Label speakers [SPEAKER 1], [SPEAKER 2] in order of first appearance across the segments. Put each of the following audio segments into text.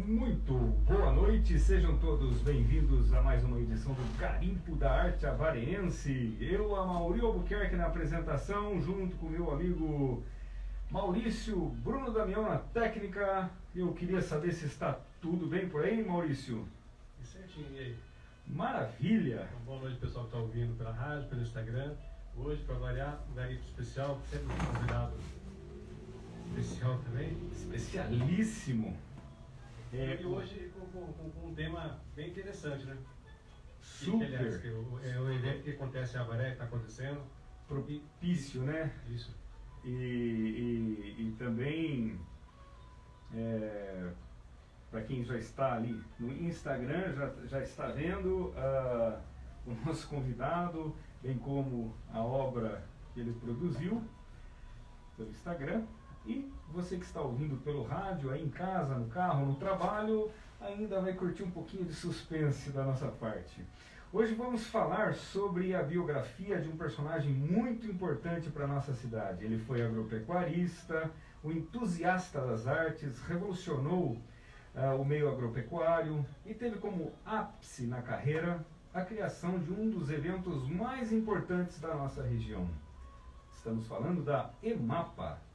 [SPEAKER 1] Muito boa noite, sejam todos bem-vindos a mais uma edição do Garimpo da Arte Avareense. Eu, Amaury Albuquerque, na apresentação, junto com meu amigo Maurício Bruno Damião na técnica. Eu queria saber se está tudo bem por aí, Maurício?
[SPEAKER 2] E certinho, e aí?
[SPEAKER 1] Maravilha!
[SPEAKER 2] Boa noite, pessoal que está ouvindo pela rádio, pelo Instagram. Hoje, para variar, um garimpo especial, sempre um convidado especial também.
[SPEAKER 1] Especialíssimo!
[SPEAKER 2] E hoje com um tema bem interessante, né?
[SPEAKER 1] Super!
[SPEAKER 2] Que, aliás, é um evento que acontece em Avaré, que está acontecendo.
[SPEAKER 1] Propício, né?
[SPEAKER 2] Isso.
[SPEAKER 1] E também, para quem já está ali no Instagram, já está vendo o nosso convidado, bem como a obra que ele produziu pelo Instagram. E você que está ouvindo pelo rádio, aí em casa, no carro, no trabalho, ainda vai curtir um pouquinho de suspense da nossa parte. Hoje vamos falar sobre a biografia de um personagem muito importante para a nossa cidade. Ele foi agropecuarista, um entusiasta das artes, revolucionou o meio agropecuário e teve como ápice na carreira a criação de um dos eventos mais importantes da nossa região. Estamos falando da EMAPA.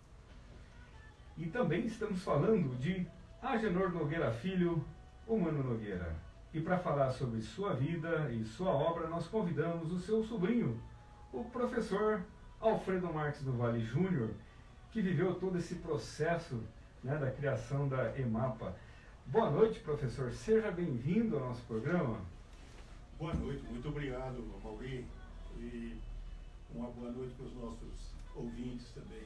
[SPEAKER 1] E também estamos falando de Agenor Nogueira Filho, o Mano Nogueira. E para falar sobre sua vida e sua obra, nós convidamos o seu sobrinho, o professor Alfredo Marques do Vale Júnior, que viveu todo esse processo, né, da criação da EMAPA. Boa noite, professor. Seja bem-vindo ao nosso programa.
[SPEAKER 3] Boa noite, muito obrigado, Amaury. E uma boa noite para os nossos ouvintes também.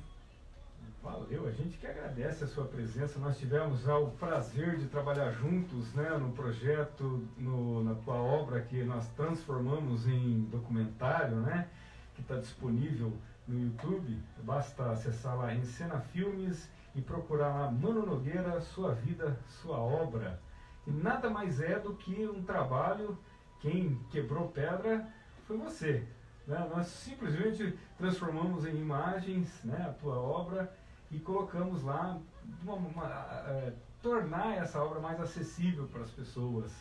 [SPEAKER 1] Valeu, a gente que agradece a sua presença. Nós tivemos o prazer de trabalhar juntos, né, no projeto, na tua obra que nós transformamos em documentário, né, que está disponível no YouTube. Basta acessar lá em Cena Filmes e procurar lá Mano Nogueira, Sua Vida, Sua Obra. E nada mais é do que um trabalho, quem quebrou pedra foi você. Nós simplesmente transformamos em imagens, né, a tua obra e colocamos lá, tornar essa obra mais acessível para as pessoas,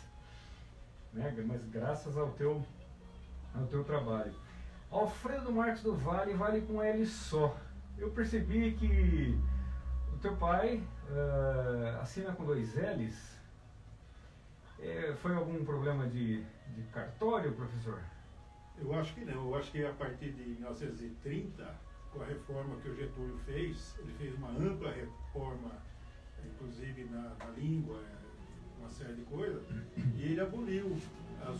[SPEAKER 1] né, mas graças ao teu trabalho. Alfredo Marques do Vale com L só. Eu percebi que o teu pai assina com 2 L's. Foi algum problema de cartório, professor?
[SPEAKER 3] Eu acho que não, eu acho que a partir de 1930, com a reforma que o Getúlio fez, ele fez uma ampla reforma, inclusive na língua, uma série de coisas, e ele aboliu as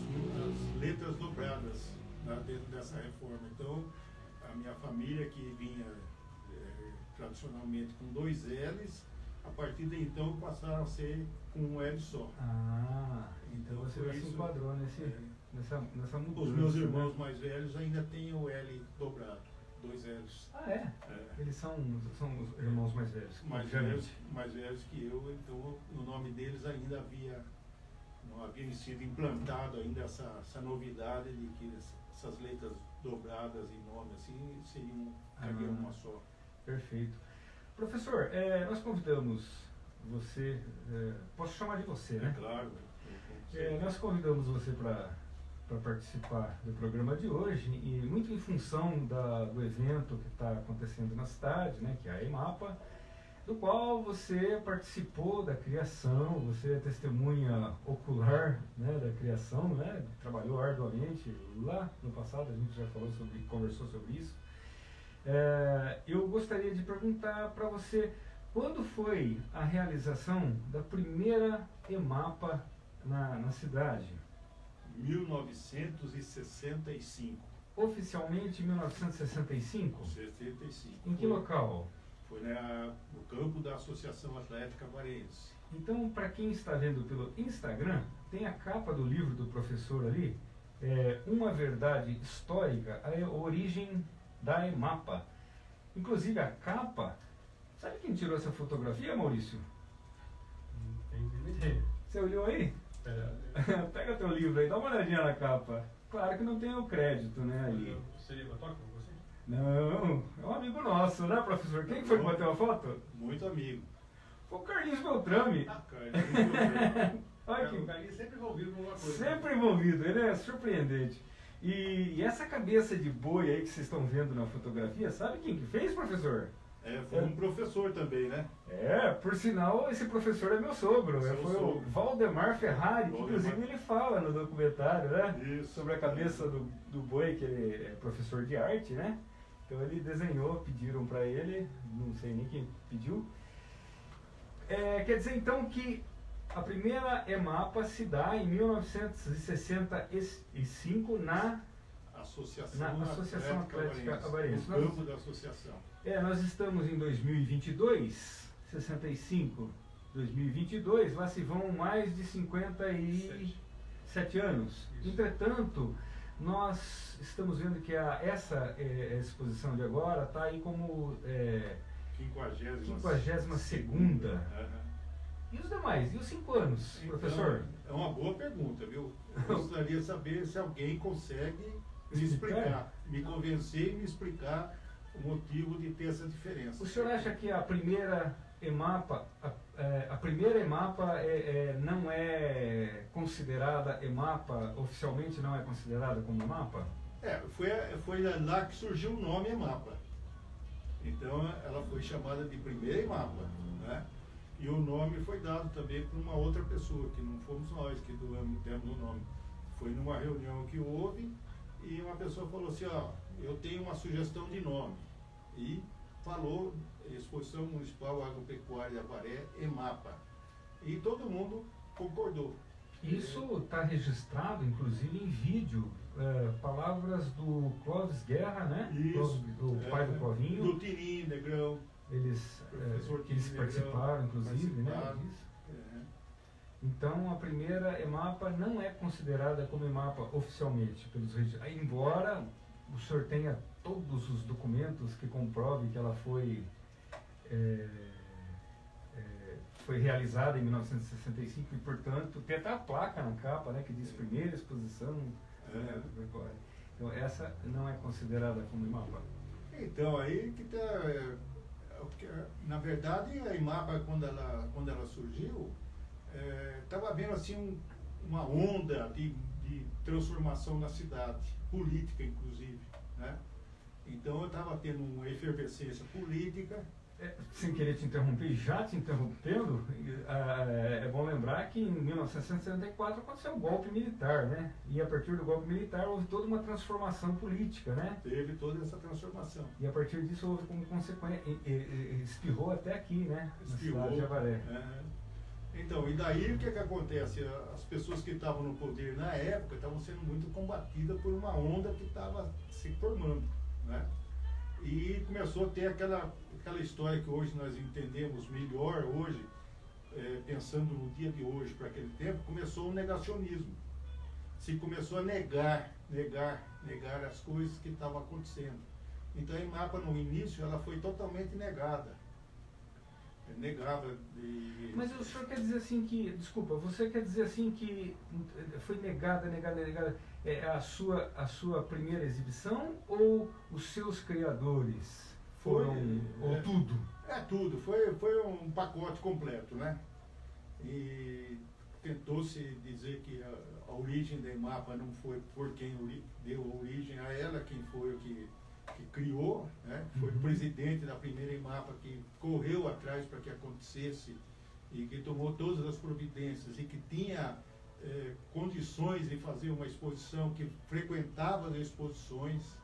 [SPEAKER 3] letras dobradas dentro dessa reforma. Então, a minha família, que vinha tradicionalmente com 2 L's, a partir de então passaram a ser com um L só.
[SPEAKER 1] Ah, então você já se enquadrou nessa mudança.
[SPEAKER 3] Os meus irmãos mais velhos ainda têm o L dobrado, 2 L's.
[SPEAKER 1] Ah, é? Eles são os irmãos mais velhos.
[SPEAKER 3] Mais velhos que eu, então o nome deles ainda não havia sido implantado ainda essa novidade de que essas letras dobradas em nome assim seriam uma só.
[SPEAKER 1] Perfeito. Professor, nós convidamos você, posso chamar de você, né?
[SPEAKER 3] Claro.
[SPEAKER 1] Nós convidamos você para participar do programa de hoje, e muito em função do evento que está acontecendo na cidade, né, que é a EMAPA, do qual você participou da criação, você é testemunha ocular, né, da criação, né, trabalhou arduamente lá no passado, a gente já conversou sobre isso. Eu gostaria de perguntar para você, quando foi a realização da primeira EMAPA na cidade?
[SPEAKER 3] 1965.
[SPEAKER 1] Oficialmente 1965?
[SPEAKER 3] 65.
[SPEAKER 1] Em que local?
[SPEAKER 3] Foi no campo da Associação Atlética Avareense.
[SPEAKER 1] Então, para quem está vendo pelo Instagram, tem a capa do livro do professor ali, Uma Verdade Histórica, a origem da EMAPA. Inclusive a capa, sabe quem tirou essa fotografia, Maurício?
[SPEAKER 2] Não tenho ideia.
[SPEAKER 1] Você olhou aí? Pega teu livro aí, dá uma olhadinha na capa. Claro que não tem o crédito, né, ali.
[SPEAKER 2] Seria autógrafo com você?
[SPEAKER 1] Não, é um amigo nosso, né, professor? Quem foi que bateu a foto?
[SPEAKER 3] Muito amigo.
[SPEAKER 1] Foi o Carlinhos Beltrame. Olha
[SPEAKER 2] O
[SPEAKER 1] que
[SPEAKER 2] Carlinhos sempre envolvido com alguma coisa.
[SPEAKER 1] sempre envolvido, ele é surpreendente. E essa cabeça de boi aí que vocês estão vendo na fotografia, sabe quem que fez, professor?
[SPEAKER 3] Foi um professor também, né?
[SPEAKER 1] Por sinal, esse professor é meu sogro.
[SPEAKER 3] Seu
[SPEAKER 1] Foi
[SPEAKER 3] sogro.
[SPEAKER 1] o Valdemar Ferrari, que inclusive ele fala no documentário, né?
[SPEAKER 3] Isso.
[SPEAKER 1] Sobre a cabeça do boi, que ele é professor de arte, né? Então ele desenhou, pediram para ele, não sei nem quem pediu. Quer dizer então que a primeira EMAPA se dá em 1965 na
[SPEAKER 3] Associação
[SPEAKER 1] Atlética Avarense.
[SPEAKER 3] No campo da associação.
[SPEAKER 1] Nós estamos em 2022, 65, 2022, lá se vão mais de 57 anos.
[SPEAKER 3] Isso.
[SPEAKER 1] Entretanto, nós estamos vendo que essa exposição de agora está aí como 52ª. E os demais? E os 5 anos,
[SPEAKER 3] Então,
[SPEAKER 1] professor?
[SPEAKER 3] é uma boa pergunta, viu? Eu gostaria de saber se alguém consegue me explicar, me convencer e me explicar o motivo de ter essa diferença.
[SPEAKER 1] O senhor acha que a primeira EMAPA, não é considerada EMAPA, oficialmente não é considerada como EMAPA?
[SPEAKER 3] Foi lá que surgiu o nome EMAPA. Então ela foi chamada de primeira EMAPA, né? E o nome foi dado também por uma outra pessoa, que não fomos nós que demos o nome. Foi numa reunião que houve e uma pessoa falou assim, eu tenho uma sugestão de nome. E falou Exposição Municipal Agropecuária Avaré, EMAPA. E todo mundo concordou.
[SPEAKER 1] Isso está registrado, inclusive, em vídeo. Palavras do Clóvis Guerra, né?
[SPEAKER 3] Isso.
[SPEAKER 1] Do pai do Clovinho.
[SPEAKER 3] Do Tininho, Negrão.
[SPEAKER 1] Eles participaram, inclusive, né? Disso. Então, a primeira EMAPA não é considerada como EMAPA oficialmente pelos registros. Embora o senhor tenha todos os documentos que comprovem que ela foi realizada em 1965 e, portanto, tem até a placa na capa, né, que diz primeira exposição. Então, essa não é considerada como EMAPA.
[SPEAKER 3] Então, aí que está... na verdade, a EMAPA, quando ela surgiu, estava havendo assim uma onda de transformação na cidade, política inclusive, né? Então eu estava tendo uma efervescência política.
[SPEAKER 1] Sem querer te interromper, já te interrompendo, é bom lembrar que em 1964 aconteceu o golpe militar, né? E a partir do golpe militar houve toda uma transformação política, né?
[SPEAKER 3] Teve toda essa transformação.
[SPEAKER 1] E a partir disso houve como consequência, espirrou até aqui, né?
[SPEAKER 3] Espirrou,
[SPEAKER 1] na cidade de Avaré.
[SPEAKER 3] Então, e daí o que acontece? As pessoas que estavam no poder na época estavam sendo muito combatidas por uma onda que estava se formando, né? E começou a ter aquela história que hoje nós entendemos melhor hoje, pensando no dia de hoje para aquele tempo, começou o negacionismo. Se começou a negar as coisas que estavam acontecendo. Então a EMAPA no início ela foi totalmente negada. Negava de...
[SPEAKER 1] Mas o senhor quer dizer assim que, desculpa, você quer dizer assim que foi negada a sua primeira exibição ou os seus criadores foram, ou tudo?
[SPEAKER 3] Tudo, foi um pacote completo, né? E tentou-se dizer que a origem da EMAPA não foi por quem deu origem a ela, quem foi o que criou, né? Foi o presidente da primeira EMAPA que correu atrás para que acontecesse e que tomou todas as providências e que tinha condições de fazer uma exposição, que frequentava as exposições.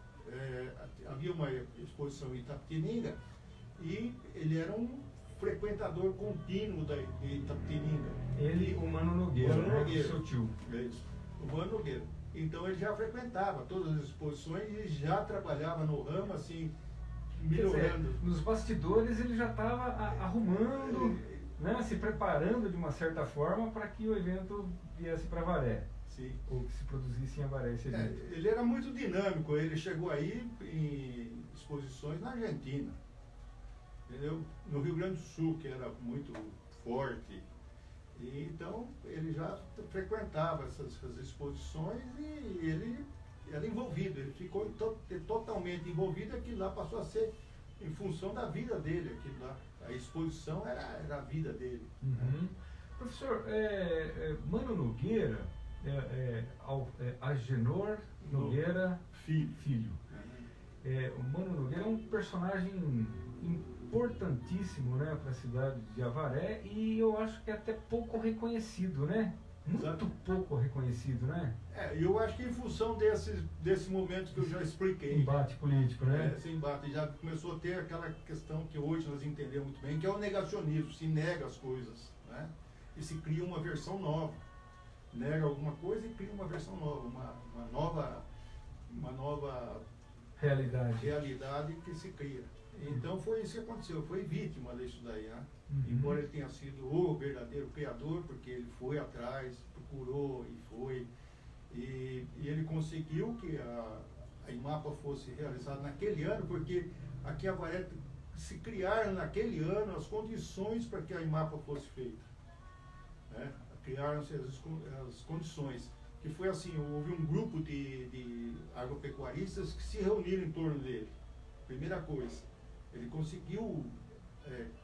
[SPEAKER 3] Havia uma exposição em Itapetininga e ele era um frequentador contínuo de Itapetininga.
[SPEAKER 1] Ele, o Mano Nogueira, o seu tio.
[SPEAKER 3] Isso, o Mano Nogueira. Então ele já frequentava todas as exposições e já trabalhava no ramo, assim, melhorando.
[SPEAKER 1] Dizer, nos bastidores ele já estava arrumando, né, se preparando de uma certa forma para que o evento viesse para Avaré.
[SPEAKER 3] Sim.
[SPEAKER 1] Ou que se produzisse em Avaré esse evento.
[SPEAKER 3] Ele era muito dinâmico, ele chegou aí em exposições na Argentina, entendeu? No Rio Grande do Sul, que era muito forte. E, então ele já frequentava essas exposições e ele era envolvido, ele ficou totalmente envolvido, e aquilo lá passou a ser em função da vida dele, aquilo lá. A exposição era a vida dele.
[SPEAKER 1] Uhum. Professor, Mano Nogueira, Agenor Nogueira Filho. O Mano Nogueira é um personagem importantíssimo, né, para a cidade de Avaré, e eu acho que é até pouco reconhecido, né? Muito pouco reconhecido, né?
[SPEAKER 3] Eu acho que em função desse momento que eu já expliquei.
[SPEAKER 1] Embate político, né?
[SPEAKER 3] Esse embate já começou a ter aquela questão que hoje nós entendemos muito bem, que é o negacionismo, se nega as coisas, né? E se cria uma versão nova. Nega alguma coisa e cria uma versão nova, uma nova realidade que se cria. Então foi isso que aconteceu, foi vítima disso daí, né? Embora ele tenha sido o verdadeiro criador, porque ele foi atrás, procurou e foi, e ele conseguiu que a IMAPA fosse realizada naquele ano, porque aqui em Avaré se criaram naquele ano as condições para que a IMAPA fosse feita, né? Criaram-se as condições, que foi assim, houve um grupo de agropecuaristas que se reuniram em torno dele. Primeira coisa, ele conseguiu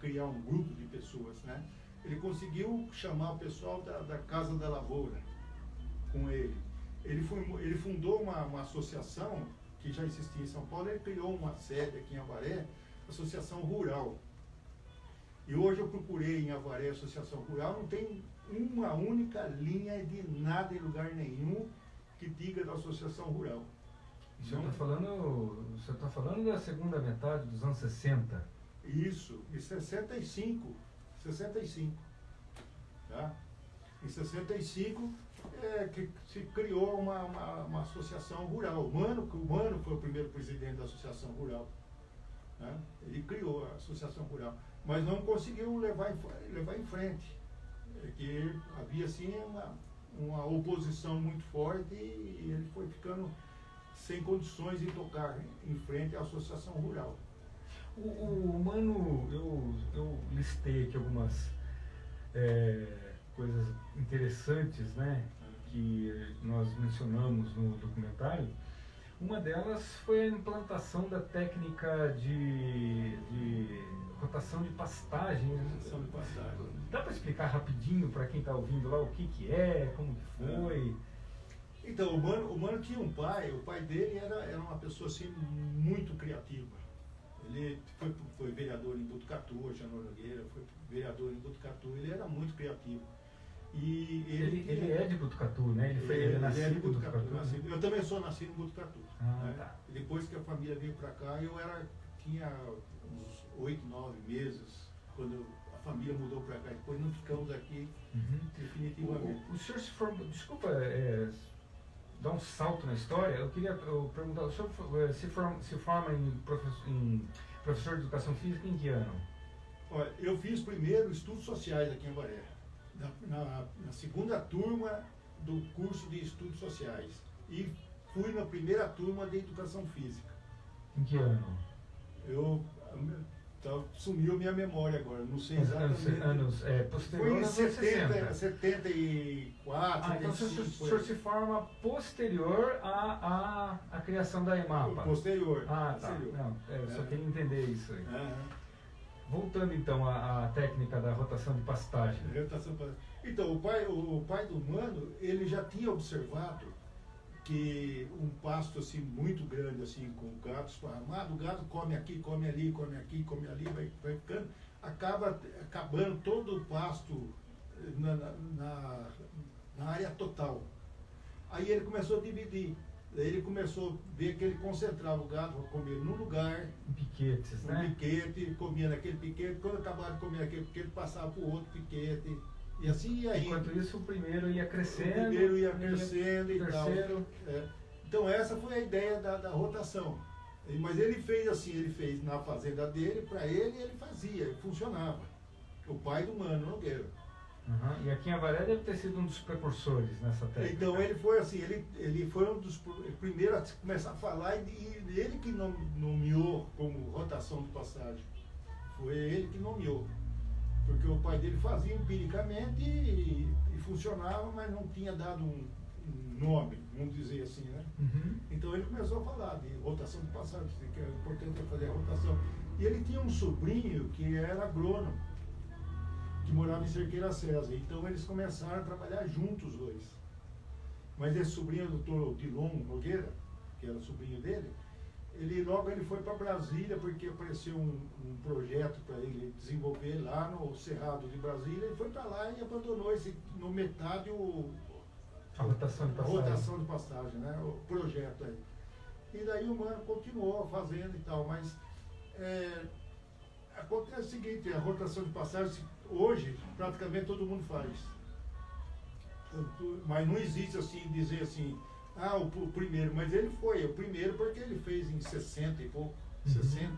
[SPEAKER 3] criar um grupo de pessoas, né? Ele conseguiu chamar o pessoal da Casa da Lavoura com ele. Ele fundou uma associação que já existia em São Paulo, ele criou uma sede aqui em Avaré, Associação Rural. E hoje eu procurei em Avaré Associação Rural, não tem uma única linha de nada em lugar nenhum que diga da Associação Rural.
[SPEAKER 1] O senhor está falando da segunda metade dos anos 60?
[SPEAKER 3] Isso, em 65. Tá? Em 65 que se criou uma associação rural. O Mano foi o primeiro presidente da Associação Rural. Né? Ele criou a Associação Rural, mas não conseguiu levar em frente. Que havia assim uma oposição muito forte e ele foi ficando sem condições de tocar em frente à Associação Rural.
[SPEAKER 1] O Mano, eu listei aqui algumas coisas interessantes, né, que nós mencionamos no documentário. Uma delas foi a implantação da técnica de rotação de pastagens. Dá para explicar rapidinho para quem está ouvindo lá o que é, como que foi?
[SPEAKER 3] Então, o Mano tinha um pai, o pai dele era uma pessoa assim, muito criativa. Ele foi vereador em Botucatu, Agenor Nogueira, foi vereador em Botucatu, ele era muito criativo. E
[SPEAKER 1] ele é de Botucatu, né? Ele nasceu em Botucatu.
[SPEAKER 3] Eu também sou nascido em Botucatu. Né?
[SPEAKER 1] Tá.
[SPEAKER 3] Depois que a família veio para cá, tinha uns 8, 9 meses, quando a família mudou para cá. Depois não ficamos aqui definitivamente.
[SPEAKER 1] O senhor se formou, desculpa dar um salto na história, eu queria perguntar, o senhor se forma em professor de educação física em que ano?
[SPEAKER 3] Olha, eu fiz primeiro estudos sociais aqui em Avaré, na segunda turma do curso de estudos sociais, e fui na primeira turma de educação física.
[SPEAKER 1] Em que ano?
[SPEAKER 3] Sumiu minha memória agora, não sei exatamente.
[SPEAKER 1] Posterior aos
[SPEAKER 3] 74, 75.
[SPEAKER 1] Então o senhor se forma posterior à criação da IMAPA?
[SPEAKER 3] Posterior.
[SPEAKER 1] Tá. Não, só queria entender isso aí. Voltando então à técnica da rotação de pastagem.
[SPEAKER 3] Então, o pai do Mano, ele já tinha observado que um pasto assim muito grande, assim, com gatos esparramados, o gato come aqui, come ali, come aqui, come ali, vai ficando, acabando todo o pasto na área total. Aí ele começou a dividir. Daí ele começou a ver que ele concentrava o gado para comer num lugar,
[SPEAKER 1] em piquetes, né?
[SPEAKER 3] Piquete, comia naquele piquete, quando acabava de comer aquele piquete, passava para o outro piquete. E assim ia indo.
[SPEAKER 1] Enquanto isso, o primeiro ia crescendo.
[SPEAKER 3] O primeiro ia crescendo e
[SPEAKER 1] terceiro.
[SPEAKER 3] tal. Então essa foi a ideia da rotação. Mas ele fez na fazenda dele, para ele fazia, funcionava. O pai do Mano Nogueira.
[SPEAKER 1] E aqui em Avaré deve ter sido um dos precursores nessa técnica.
[SPEAKER 3] Então ele foi assim, ele foi um dos primeiros a começar a falar, e ele que nomeou como rotação de passagem. Foi ele que nomeou. Porque o pai dele fazia empiricamente e funcionava, mas não tinha dado um nome, não vamos dizer assim, né?
[SPEAKER 1] Uhum.
[SPEAKER 3] Então ele começou a falar de rotação de passagem, que é importante fazer a rotação. E ele tinha um sobrinho que era agrônomo, que morava em Cerqueira César. Então eles começaram a trabalhar juntos os dois. Mas esse sobrinho, o doutor Dilon Nogueira, que era sobrinho dele, logo ele foi para Brasília porque apareceu um projeto para ele desenvolver lá no Cerrado de Brasília. Ele foi para lá e abandonou no metade
[SPEAKER 1] A rotação de passagem.
[SPEAKER 3] rotação de passagem, né? O projeto aí. E daí o Mano continuou fazendo e tal, mas acontece o seguinte, a rotação de passagem hoje praticamente todo mundo faz. Mas não existe assim, dizer assim, o primeiro, mas ele foi o primeiro porque ele fez em 60 e pouco, 60.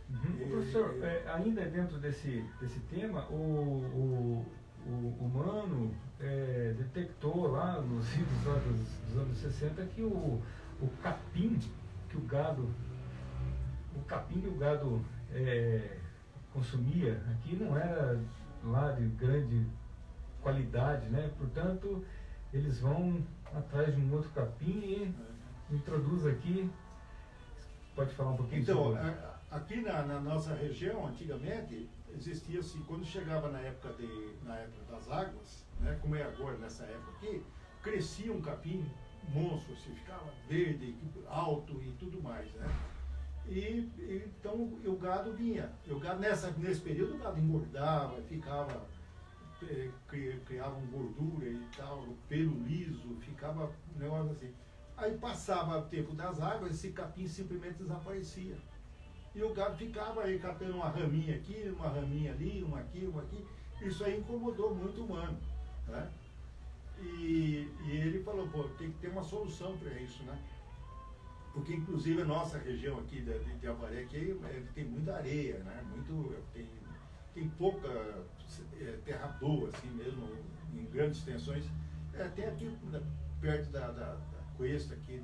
[SPEAKER 1] Uhum. Professor, ainda dentro desse tema, o Mano detectou lá nos idos lá dos anos 60 que o capim que o gado consumia aqui não era lá de grande qualidade, né? Portanto, eles vão atrás de um outro capim e introduz aqui. Pode falar um pouquinho sobre isso?
[SPEAKER 3] Aqui na nossa região, antigamente, existia assim, quando chegava na época das águas, né, como é agora nessa época aqui, crescia um capim monstro, assim, ficava verde, alto e tudo mais, né? Então o gado vinha. Nesse período o gado engordava, ficava, criava gordura e tal, pelo liso, ficava um negócio assim. Aí passava o tempo das águas, esse capim simplesmente desaparecia. E o gado ficava aí catando uma raminha aqui, uma raminha ali, uma aqui, uma aqui. Isso aí incomodou muito o Mano, né? E ele falou, tem que ter uma solução para isso, né? Porque inclusive a nossa região aqui de Avaré aqui, tem muita areia, né? Tem pouca terra boa, assim mesmo, em grandes extensões. Tem aqui perto da Cuesta aqui,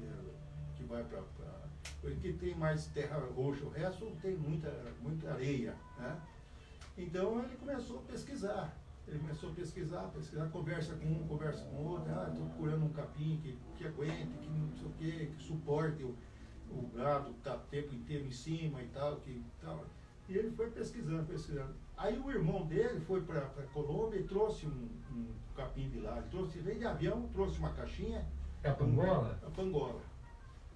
[SPEAKER 3] que vai para que tem mais terra roxa, o resto tem muita areia, né? Então ele começou a pesquisar. Conversa com um, conversa com outro. Estou procurando um capim que aguente, que não sei o quê, que suporte o gado, tá o tempo inteiro em cima e tal, E ele foi pesquisando. Aí o irmão dele foi para Colômbia e trouxe um capim de lá. Ele veio de avião, trouxe uma caixinha.
[SPEAKER 1] É a pangola?
[SPEAKER 3] A pangola.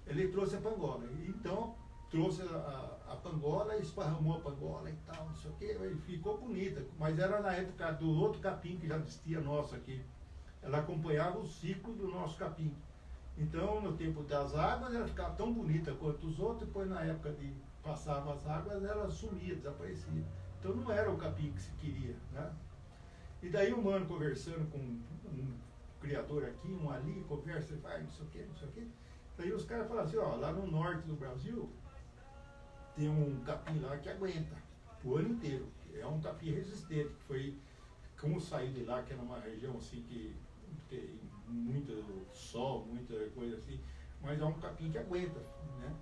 [SPEAKER 3] Ele trouxe a pangola. Então, trouxe a pangola, esparramou a pangola e tal, não sei o quê, e ficou bonita. Mas era na época do outro capim que já existia nosso aqui. Ela acompanhava o ciclo do nosso capim. Então, no tempo das águas, ela ficava tão bonita quanto os outros, depois na época de passava as águas, ela sumia, desaparecia. Então, não era o capim que se queria, né? E daí o Mano conversando com um criador aqui, um ali, conversa, vai, não sei o quê, não sei o quê. Daí os caras falam assim, lá no norte do Brasil, tem um capim lá que aguenta o ano inteiro. É um capim resistente, que foi, como saiu de lá, que era uma região assim que tem muito sol, muita coisa assim, mas é um capim que aguenta, né?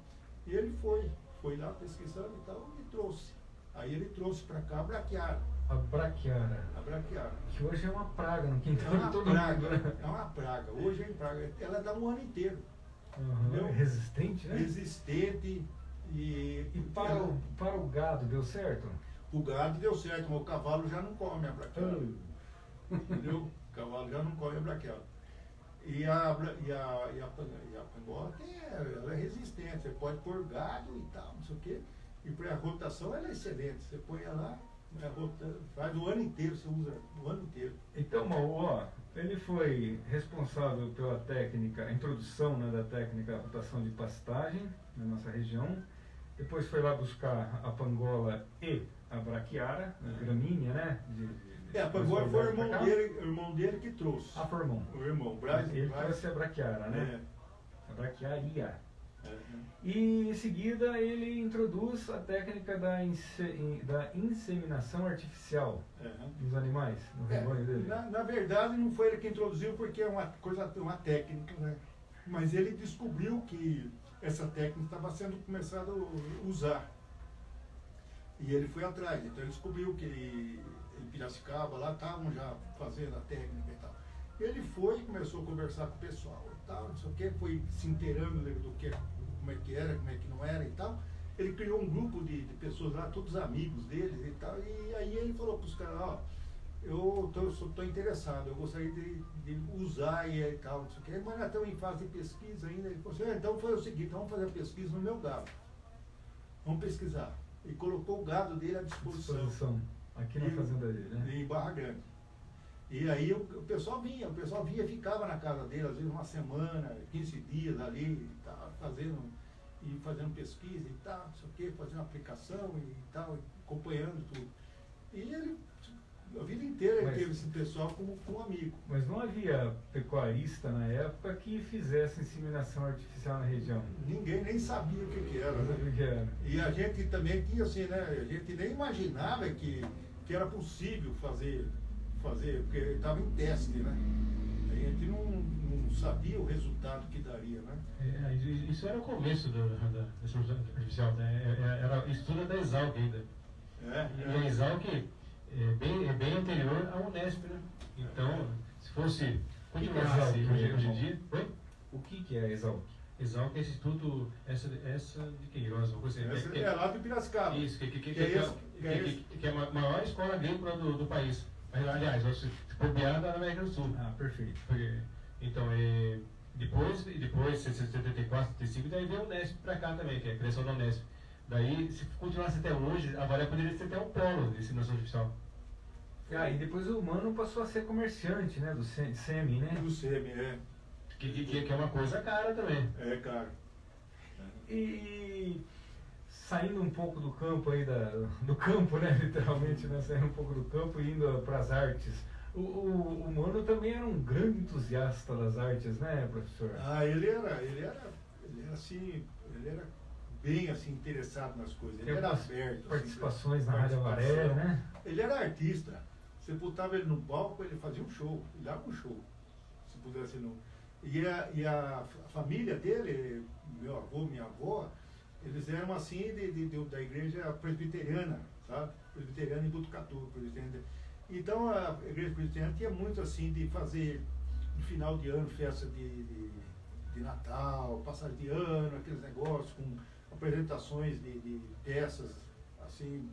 [SPEAKER 3] E ele foi lá pesquisando e tal, e trouxe. Aí ele trouxe para cá a braquiara.
[SPEAKER 1] A braquiara.
[SPEAKER 3] A braquiara.
[SPEAKER 1] Que hoje é uma praga no quintal
[SPEAKER 3] É uma
[SPEAKER 1] de todo
[SPEAKER 3] praga,
[SPEAKER 1] mundo.
[SPEAKER 3] é uma praga. Hoje é praga. Ela dá um ano inteiro.
[SPEAKER 1] Uhum. Resistente, né?
[SPEAKER 3] Resistente. E
[SPEAKER 1] para o gado deu certo?
[SPEAKER 3] O gado deu certo, mas o cavalo já não come a braquiara. Entendeu? O cavalo já não come a braquiara. E a pangola ela é resistente. Você pode pôr gado e tal, não sei o quê. E para a rotação ela é excelente. Você põe ela lá, faz o ano inteiro, você usa o ano inteiro.
[SPEAKER 1] Então, Mauro, ele foi responsável pela técnica, a introdução, né, da técnica rotação de pastagem na nossa região. Depois foi lá buscar a pangola e a braquiara, a gramínea, né?
[SPEAKER 3] A pangola foi o irmão dele que trouxe.
[SPEAKER 1] Foi o irmão.
[SPEAKER 3] O irmão,
[SPEAKER 1] Ele trouxe a braquiara, né? A braquiaria.
[SPEAKER 3] É.
[SPEAKER 1] E em seguida ele introduz a técnica da inseminação artificial nos animais, no rebanho dele.
[SPEAKER 3] Na verdade não foi ele que introduziu, porque é uma técnica, né? Mas ele descobriu que essa técnica estava sendo começada a usar. E ele foi atrás, então ele descobriu que em Piracicaba lá estavam já fazendo a técnica e tal. Ele foi e começou a conversar com o pessoal e tal, não sei o que, foi se inteirando do que, como é que era, como é que não era e tal. Ele criou um grupo de pessoas lá, todos amigos deles e tal, e aí ele falou para os caras, ó, eu estou interessado, eu gostaria de usar e tal, não sei o que, mas nós estamos em fase de pesquisa ainda. Ele falou assim, então foi o seguinte, vamos fazer a pesquisa no meu gado, vamos pesquisar. E colocou o gado dele à disposição.
[SPEAKER 1] Aqui na fazenda dele, né?
[SPEAKER 3] Em Barra Grande. E aí o pessoal vinha, ficava na casa dele, às vezes uma semana, 15 dias ali, tá, fazendo pesquisa e tal, não sei o quê, fazendo aplicação e tal, acompanhando tudo. E ele, a vida inteira, ele teve esse pessoal como um amigo.
[SPEAKER 1] Mas não havia pecuarista na época que fizesse inseminação artificial na região?
[SPEAKER 3] Ninguém nem sabia o que era, né? E a gente também tinha assim, né? A gente nem imaginava que era possível fazer, porque estava em teste, né? A gente não sabia o resultado que daria, né?
[SPEAKER 2] Isso era o começo da inseminação artificial, né? Isso tudo é da Exalc ainda. E a Exalc é bem anterior à Unesp, né? Então, se fosse continuasse hoje em dia... Oi?
[SPEAKER 1] O que é a Exalc?
[SPEAKER 2] Exalc é Instituto essa de Queiroz, uma coisa assim.
[SPEAKER 3] É lá de Piracicaba.
[SPEAKER 2] Isso, que é a maior escola agrícola do país. Aliás, se bobear da América do Sul.
[SPEAKER 1] Ah, perfeito.
[SPEAKER 2] Então, depois, 74, 75, daí veio o Unesp para cá também, que é a criação da Unesp. Daí, se continuasse até hoje, a Varé poderia ser até um polo de inseminação artificial.
[SPEAKER 1] E depois o Mano passou a ser comerciante, né? Do SEMI, né?
[SPEAKER 3] Do SEMI,
[SPEAKER 2] Que é uma coisa cara também.
[SPEAKER 3] É caro.
[SPEAKER 1] E saindo um pouco do campo aí, do campo, né? Literalmente, né? Saindo um pouco do campo e indo para as artes. O Mano também era um grande entusiasta das artes, né, professor?
[SPEAKER 3] Ele era bem assim, interessado nas coisas. Ele era aberto.
[SPEAKER 1] Participações
[SPEAKER 3] assim,
[SPEAKER 1] na Rádio Avaré, né?
[SPEAKER 3] Ele era artista. Você botava ele no palco, ele fazia um show. Ele dava um show. Se pudesse não. E a família dele, meu avô, minha avó, eles eram assim da igreja presbiteriana, sabe? Presbiteriana em Botucatu. Então a igreja presbiteriana tinha muito assim de fazer no final de ano festa de Natal, passagem de ano, aqueles negócios com apresentações de peças assim,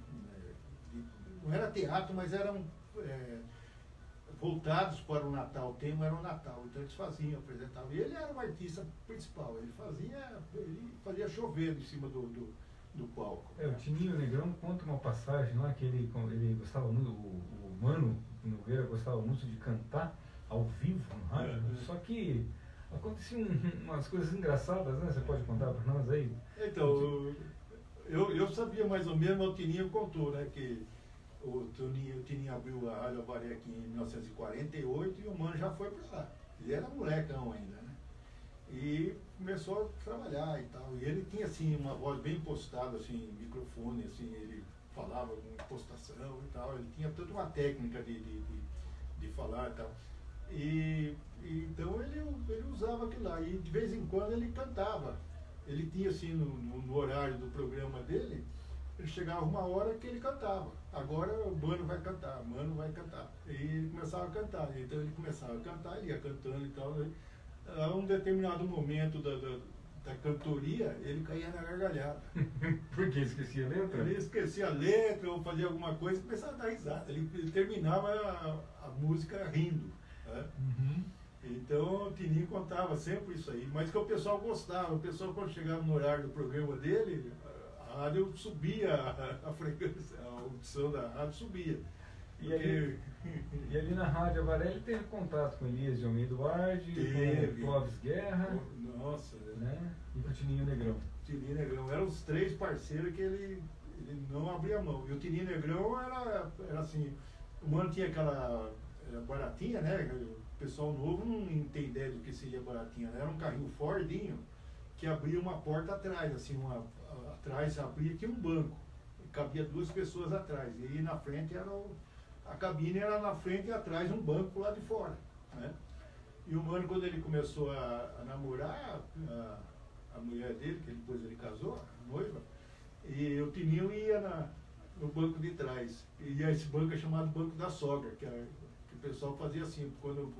[SPEAKER 3] não era teatro, mas eram voltados para o Natal, o tema era o Natal, então eles faziam, apresentavam, e ele era o artista principal, ele fazia chover em cima do palco.
[SPEAKER 1] O Tininho Negrão conta uma passagem lá que ele gostava muito, o Mano Nogueira gostava muito de cantar ao vivo no rádio, só que aconteciam umas coisas engraçadas, né? Você pode contar para nós aí?
[SPEAKER 3] Então, eu sabia mais ou menos, mas o Tininho contou, né, que o Tininho abriu a Rádio Avaré aqui em 1948 e o Mano já foi para lá. Ele era molecão ainda, né? E começou a trabalhar e tal. E ele tinha, assim, uma voz bem impostada, assim, microfone, assim, ele falava com impostação e tal. Ele tinha toda uma técnica de falar e tal. E então ele usava aquilo lá. E de vez em quando ele cantava. Ele tinha, assim, no horário do programa dele, ele chegava uma hora que ele cantava. Agora o Mano vai cantar, Mano vai cantar. E ele começava a cantar. Então ele começava a cantar, ele ia cantando e tal. A um determinado momento da cantoria, ele caía na gargalhada.
[SPEAKER 1] Por que esquecia a letra?
[SPEAKER 3] Ele esquecia a letra ou fazia alguma coisa e começava a dar risada. Ele terminava a música rindo. Né?
[SPEAKER 1] Uhum.
[SPEAKER 3] Então o Tininho contava sempre isso aí. Mas que o pessoal gostava. O pessoal, quando chegava no horário do programa dele, a rádio subia, a frequência, a audição da rádio subia.
[SPEAKER 1] E ali na Rádio Avaré ele teve contato com Elias de Almeida Duarte, com Clóvis Guerra,
[SPEAKER 3] nossa,
[SPEAKER 1] né? E com o Tininho Negrão.
[SPEAKER 3] Tininho Negrão, eram os três parceiros que ele não abria mão. E o Tininho Negrão era assim, o Mano tinha aquela baratinha, né? O pessoal novo não tem ideia do que seria baratinha, né? Era um carrinho Fordinho que abria uma porta atrás, assim, atrás abria, tinha um banco, cabia 2 pessoas atrás, e na frente a cabine era na frente e atrás um banco lá de fora, né? E o Mano, quando ele começou a namorar a mulher dele, que depois ele casou, a noiva, e o Tininho ia no banco de trás, e esse banco é chamado Banco da Sogra, que pessoal fazia assim, quando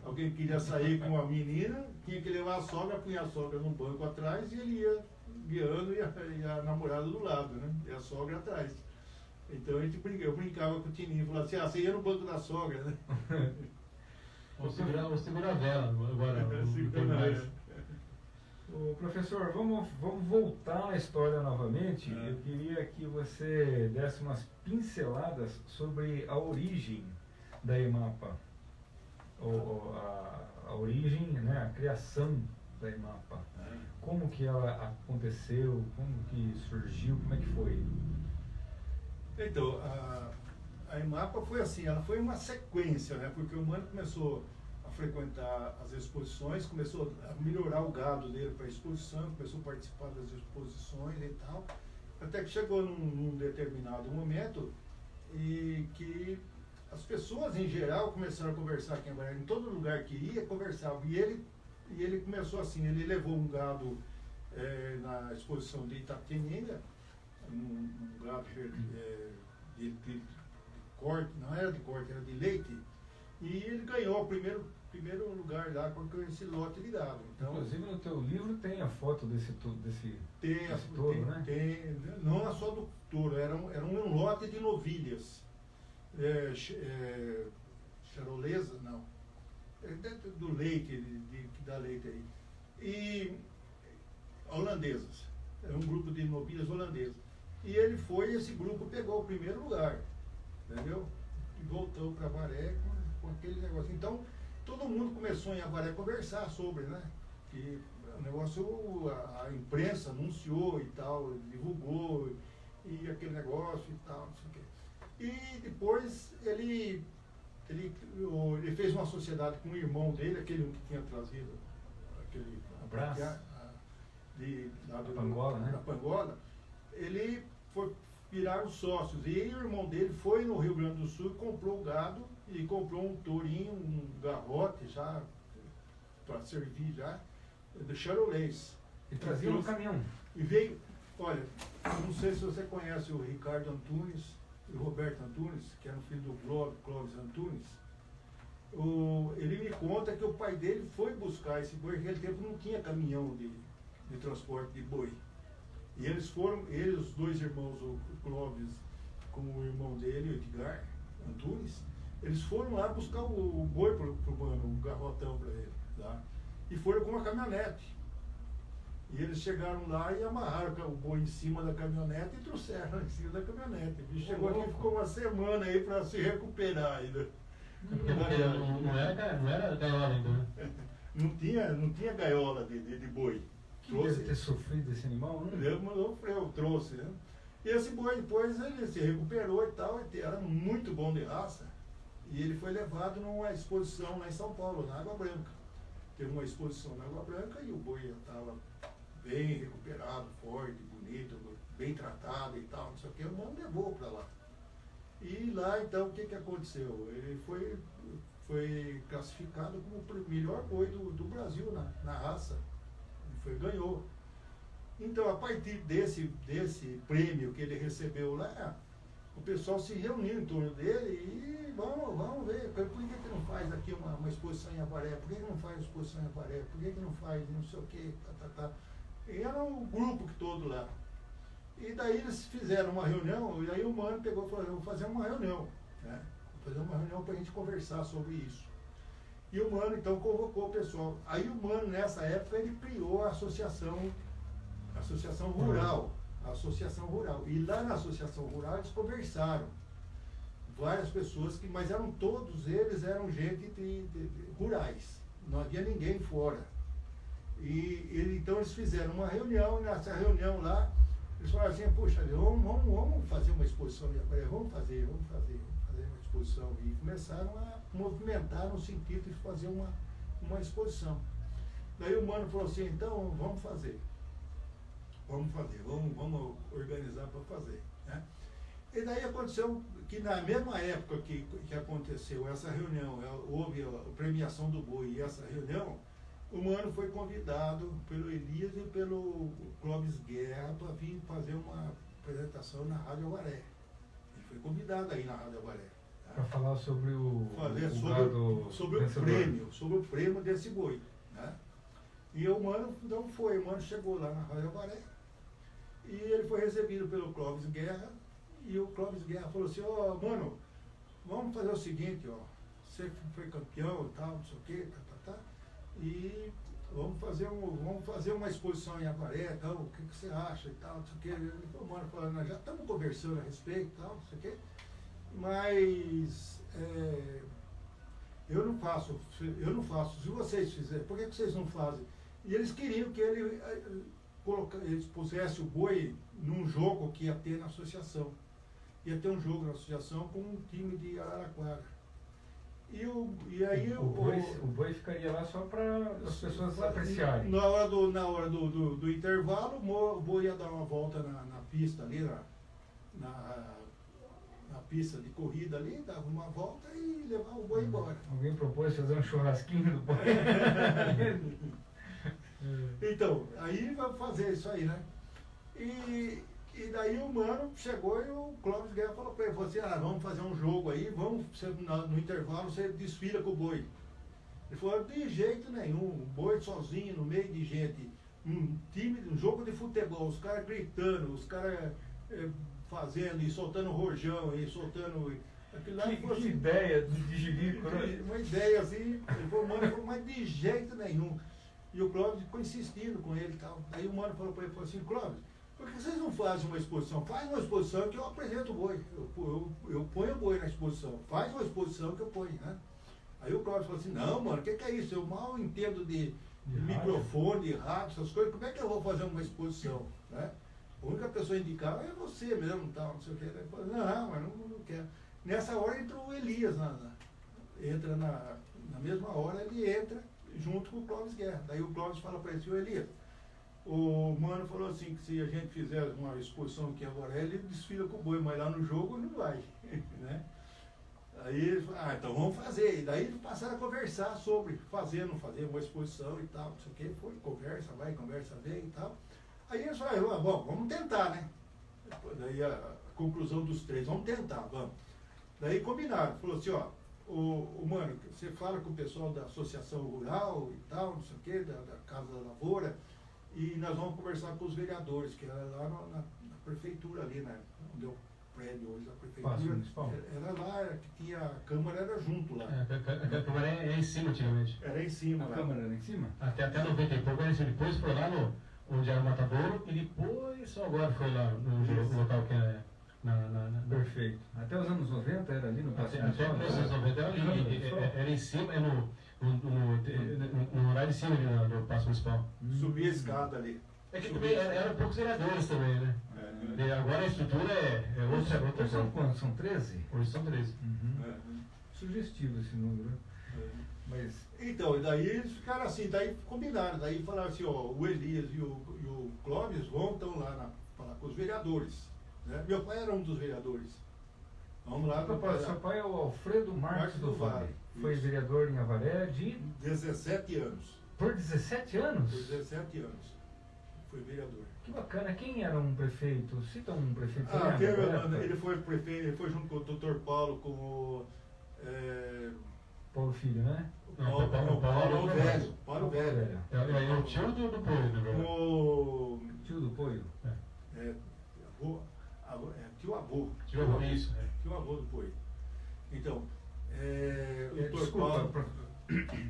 [SPEAKER 3] alguém queria sair com uma menina, tinha que levar a sogra, punha a sogra num banco atrás e ele ia guiando e a namorada do lado, né? E a sogra atrás. Então eu brincava com o Tininho, falava assim, você ia no banco da sogra, né?
[SPEAKER 2] Ou segura a vela agora.
[SPEAKER 1] O professor, vamos voltar na história novamente. Eu queria que você desse umas pinceladas sobre a origem da EMAPA. A origem, né, a criação da EMAPA. Como que ela aconteceu, como que surgiu, como é que foi?
[SPEAKER 3] Então, a EMAPA foi assim, ela foi uma sequência, né? Porque o Mano começou a frequentar as exposições, começou a melhorar o gado dele para a exposição, começou a participar das exposições e tal, até que chegou num determinado momento e que as pessoas em geral começaram a conversar aqui em todo lugar que ia, conversavam. E ele começou assim, ele levou um gado na exposição de Itapetininga, um gado de corte, não era de corte, era de leite, e ele ganhou o primeiro lugar lá com esse lote de gado. Então,
[SPEAKER 1] inclusive no teu livro tem a foto desse touro, né?
[SPEAKER 3] Tem, não é só do touro, era um lote de novilhas. Charolesa, não. Dentro do leite, que dá leite aí. E holandesas. Era um grupo de novilhas holandesas. E esse grupo pegou o primeiro lugar. Entendeu? E voltou para Avaré com aquele negócio. Então, todo mundo começou em Avaré a conversar sobre, né? Que o negócio, a imprensa anunciou e tal, divulgou, e aquele negócio e tal, não sei o quê. E depois ele fez uma sociedade com o irmão dele, aquele que tinha trazido aquele
[SPEAKER 1] abraço
[SPEAKER 3] da
[SPEAKER 1] Pangola, né?
[SPEAKER 3] Da Pangola. Ele foi virar os sócios. E o irmão dele foi no Rio Grande do Sul e comprou o gado e comprou um tourinho, um garrote já para servir já, de charolês.
[SPEAKER 1] E trazia no caminhão.
[SPEAKER 3] E veio, olha, não sei se você conhece o Ricardo Antunes e o Roberto Antunes, que era um filho do Clóvis Antunes. Ele me conta que o pai dele foi buscar esse boi, naquele tempo não tinha caminhão de transporte de boi. E eles, os dois irmãos, o Clóvis com o irmão dele, o Edgar Antunes, eles foram lá buscar o boi pro mano, um garrotão para ele, tá? E foram com uma caminhonete. E eles chegaram lá e amarraram o boi em cima da caminhonete e trouxeram em cima da caminhonete. O bicho chegou aqui e ficou uma semana aí para se recuperar ainda.
[SPEAKER 2] Porque não era gaiola ainda, né?
[SPEAKER 3] Não tinha gaiola de boi.
[SPEAKER 1] Deve ter sofrido esse animal, né?
[SPEAKER 3] Ele trouxe, né? E esse boi depois ele se recuperou e tal, era muito bom de raça. E ele foi levado numa exposição lá em São Paulo, na Água Branca. Teve uma exposição na Água Branca e o boi estava bem recuperado, forte, bonito, bem tratado e tal, não sei o que, o mano levou para lá. E lá então o que aconteceu? Ele foi classificado como o melhor boi do Brasil na raça. Ganhou. Então, a partir desse prêmio que ele recebeu lá, o pessoal se reuniu em torno dele e vamos ver, por que não faz aqui uma exposição em Avaré? Por que não faz exposição em Avaré? Por que não faz não sei o que? E era um grupo todo lá. E daí eles fizeram uma reunião, e aí o mano pegou e falou, vamos fazer uma reunião, né? Vamos fazer uma reunião para a gente conversar sobre isso. E o mano então convocou o pessoal. Aí o mano, nessa época, ele criou a associação rural. A associação rural. E lá na associação rural eles conversaram. Várias pessoas, mas todos eles eram gente de rurais. Não havia ninguém fora. Então eles fizeram uma reunião, e nessa reunião lá, eles falaram assim, puxa, vamos fazer uma exposição, vamos fazer uma exposição. E começaram a movimentar no sentido de fazer uma exposição. Daí o mano falou assim, então vamos organizar para fazer, né? E daí aconteceu que na mesma época que aconteceu essa reunião, houve a premiação do boi e essa reunião, o mano foi convidado pelo Elias e pelo Clóvis Guerra para vir fazer uma apresentação na Rádio Avaré. Ele foi convidado aí na Rádio Avaré.
[SPEAKER 1] Para falar sobre o
[SPEAKER 3] sobre o prêmio desse boi, né? E o mano não foi, o mano chegou lá na Arraial Avaré e ele foi recebido pelo Clóvis Guerra, e o Clóvis Guerra falou assim: ó, mano, vamos fazer o seguinte, ó, você foi campeão e tal, não sei o que, e vamos fazer uma exposição em Avaré, tal, o que você acha e tal, não sei o que. Ele falou: mano, nós já estamos conversando a respeito e tal, não sei o que, mas eu não faço, se vocês fizerem, por que vocês não fazem? E eles queriam que eles pusessem o boi num jogo que ia ter na associação. Ia ter um jogo na associação com um time de Araraquara. E aí
[SPEAKER 1] o boi ficaria lá só para as pessoas apreciarem.
[SPEAKER 3] Na hora do intervalo, o boi ia dar uma volta na pista ali, na pista de corrida ali, dava uma volta e levava o boi embora.
[SPEAKER 1] Alguém propôs fazer um churrasquinho do boi?
[SPEAKER 3] Então, aí vai fazer isso aí, né? E daí o mano chegou e o Clóvis Guerra falou para ele, assim: vamos fazer um jogo aí, no intervalo você desfila com o boi. Ele falou: de jeito nenhum, o boi sozinho no meio de gente, um jogo de futebol, os caras gritando, os caras fazendo e soltando rojão e soltando. Aquilo lá,
[SPEAKER 1] que assim, ideia de Jerico, né?
[SPEAKER 3] Uma ideia assim, ele falou: mano, mas de jeito nenhum. E o Clóvis ficou insistindo com ele e tal. Aí o mano falou para ele, assim: Clóvis, por que vocês não fazem uma exposição? Faz uma exposição que eu apresento o boi. Eu ponho o boi na exposição. Faz uma exposição que eu ponho, né? Aí o Clóvis falou assim: não, mano, o que é isso? Eu mal entendo de microfone, de rádio, essas coisas. Como é que eu vou fazer uma exposição? Né? A única pessoa indicada é você mesmo, tal, não sei o que. Ele falou: não, mas não quero. Nessa hora entrou o Elias, entra na mesma hora, ele entra junto com o Clóvis Guerra. Daí o Clóvis fala para ele assim: Elias, o mano falou assim, que se a gente fizer uma exposição aqui agora, ele desfila com o boi, mas lá no jogo não vai, né? Aí ele falou: então vamos fazer. E daí passaram a conversar sobre fazer uma exposição e tal, não sei o que. Foi, conversa, vem e tal. Aí eles falaram: bom, vamos tentar, né? Daí a conclusão dos três: vamos tentar, vamos. Daí combinaram, falou assim: ó, o mano, você fala com o pessoal da Associação Rural e tal, não sei o que, da Casa da Lavoura, e nós vamos conversar com os vereadores, que era lá na prefeitura ali, né? Onde é o prédio hoje da prefeitura. Era lá, que tinha, a Câmara era junto lá.
[SPEAKER 2] A Câmara é em cima antigamente.
[SPEAKER 3] Era em cima.
[SPEAKER 1] A Câmara era em cima?
[SPEAKER 2] Até 90 e pouco era em cima. Depois foi lá onde era o Matadouro, e depois só agora foi lá no local que é
[SPEAKER 1] Perfeito. Até os anos 90 era ali no Passo
[SPEAKER 2] Até os anos 90 era ali, era em cima, no horário de cima ali do Paço Municipal.
[SPEAKER 3] Subia a escada ali.
[SPEAKER 2] É que também eram poucos vereadores também, né? Agora a estrutura é outra.
[SPEAKER 1] São quantos? São 13?
[SPEAKER 2] Hoje são 13.
[SPEAKER 1] Sugestivo esse número, né? Mas...
[SPEAKER 3] Então, e daí eles ficaram assim, daí combinaram, daí falaram assim: ó, o Elias e o Clóvis estão lá falar com os vereadores. Né? Meu pai era um dos vereadores. Vamos lá.
[SPEAKER 1] Seu pai é o Alfredo Marques do Vale. Foi vereador em Avaré de
[SPEAKER 3] 17 anos.
[SPEAKER 1] Por 17 anos?
[SPEAKER 3] Por 17 anos. Foi vereador.
[SPEAKER 1] Que bacana. Quem era um prefeito? Cita um prefeito.
[SPEAKER 3] Ele foi prefeito, ele foi junto com o Dr. Paulo, com o
[SPEAKER 1] Paulo Filho, né?
[SPEAKER 3] Paulo Velho. Paulo Velho.
[SPEAKER 2] É o tio do Poio, né?
[SPEAKER 3] O
[SPEAKER 1] tio do Poio?
[SPEAKER 3] Tio avô.
[SPEAKER 2] Isso.
[SPEAKER 3] Tio avô do Poio. Então,
[SPEAKER 1] desculpa,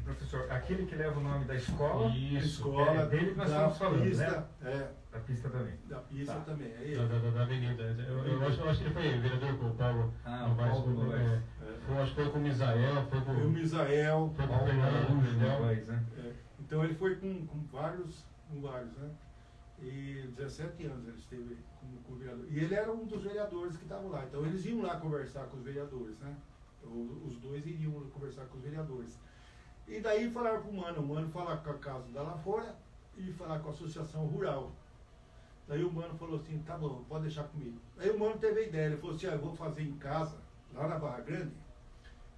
[SPEAKER 1] professor, aquele que leva o nome da escola.
[SPEAKER 3] Escola
[SPEAKER 1] dele que nós estamos falando,
[SPEAKER 3] pista,
[SPEAKER 1] né? Da pista também.
[SPEAKER 3] Da pista também. É ele.
[SPEAKER 2] Da avenida. Eu acho que ele foi vereador com o Paulo. Eu acho que foi com o Misael. Foi com
[SPEAKER 3] o Misael.
[SPEAKER 2] Foi com o Fernando.
[SPEAKER 1] Né?
[SPEAKER 3] Então ele foi com vários, né? E 17 anos ele esteve como vereador. E ele era um dos vereadores que estavam lá. Então eles iam lá conversar com os vereadores, né? Os dois iriam conversar com os vereadores. E daí falaram para o mano falar com a Casa da Lavoura e falar com a Associação Rural. Daí o mano falou assim: tá bom, pode deixar comigo. Aí o mano teve a ideia, ele falou assim: eu vou fazer em casa, lá na Barra Grande,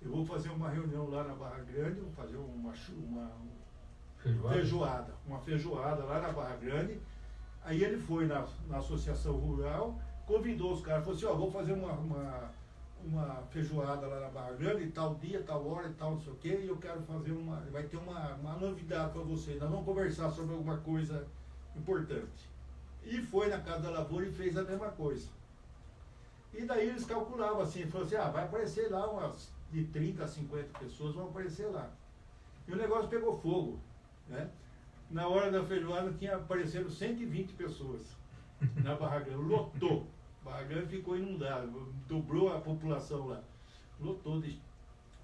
[SPEAKER 3] eu vou fazer uma reunião lá na Barra Grande, vou fazer uma feijoada lá na Barra Grande. Aí ele foi na Associação Rural, convidou os caras, falou assim: vou fazer uma feijoada lá na Barra Grande, tal dia, tal hora e tal, não sei o quê, e eu quero fazer vai ter uma novidade para vocês. Nós vamos conversar sobre alguma coisa importante. E foi na Casa da Lavoura e fez a mesma coisa. E daí eles calculavam assim, falaram assim, vai aparecer lá umas de 30 a 50 pessoas vão aparecer lá. E o negócio pegou fogo, né? Na hora da feijoada apareceram 120 pessoas na Barra Grande, lotou. Barra Grande ficou inundado, dobrou a população lá, lotou.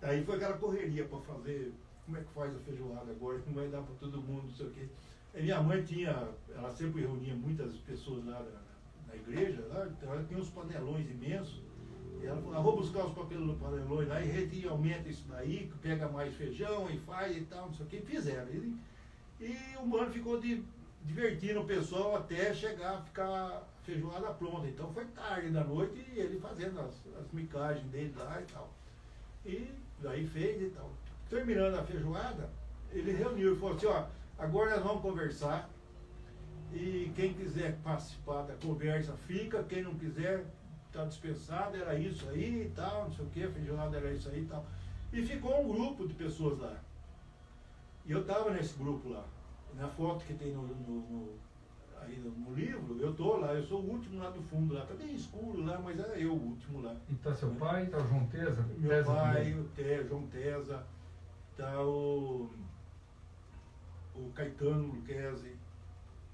[SPEAKER 3] Aí foi aquela correria para fazer, como é que faz a feijoada agora, não vai dar para todo mundo, não sei o quê. E minha mãe ela sempre reunia muitas pessoas lá na igreja, lá, então ela tinha uns panelões imensos, e ela falou, vou buscar os panelões lá, e a gente aumenta isso daí, pega mais feijão e faz e tal, não sei o quê, e fizeram. E o mano ficou divertindo o pessoal até ficar a feijoada pronta. Então foi tarde da noite e ele fazendo as micagens dele lá e tal. E daí fez e tal. Terminando a feijoada, ele reuniu e falou assim, agora nós vamos conversar. E quem quiser participar da conversa fica, quem não quiser está dispensado, era isso aí e tal, não sei o que, a feijoada era isso aí e tal. E ficou um grupo de pessoas lá. E eu estava nesse grupo lá. Na foto que tem no livro, eu estou lá, eu sou o último lá do fundo, lá está bem escuro lá, mas era eu o último lá.
[SPEAKER 1] E está seu pai, está o João Tesa?
[SPEAKER 3] Meu pai, o João Tesa, está o Caetano Luquezzi,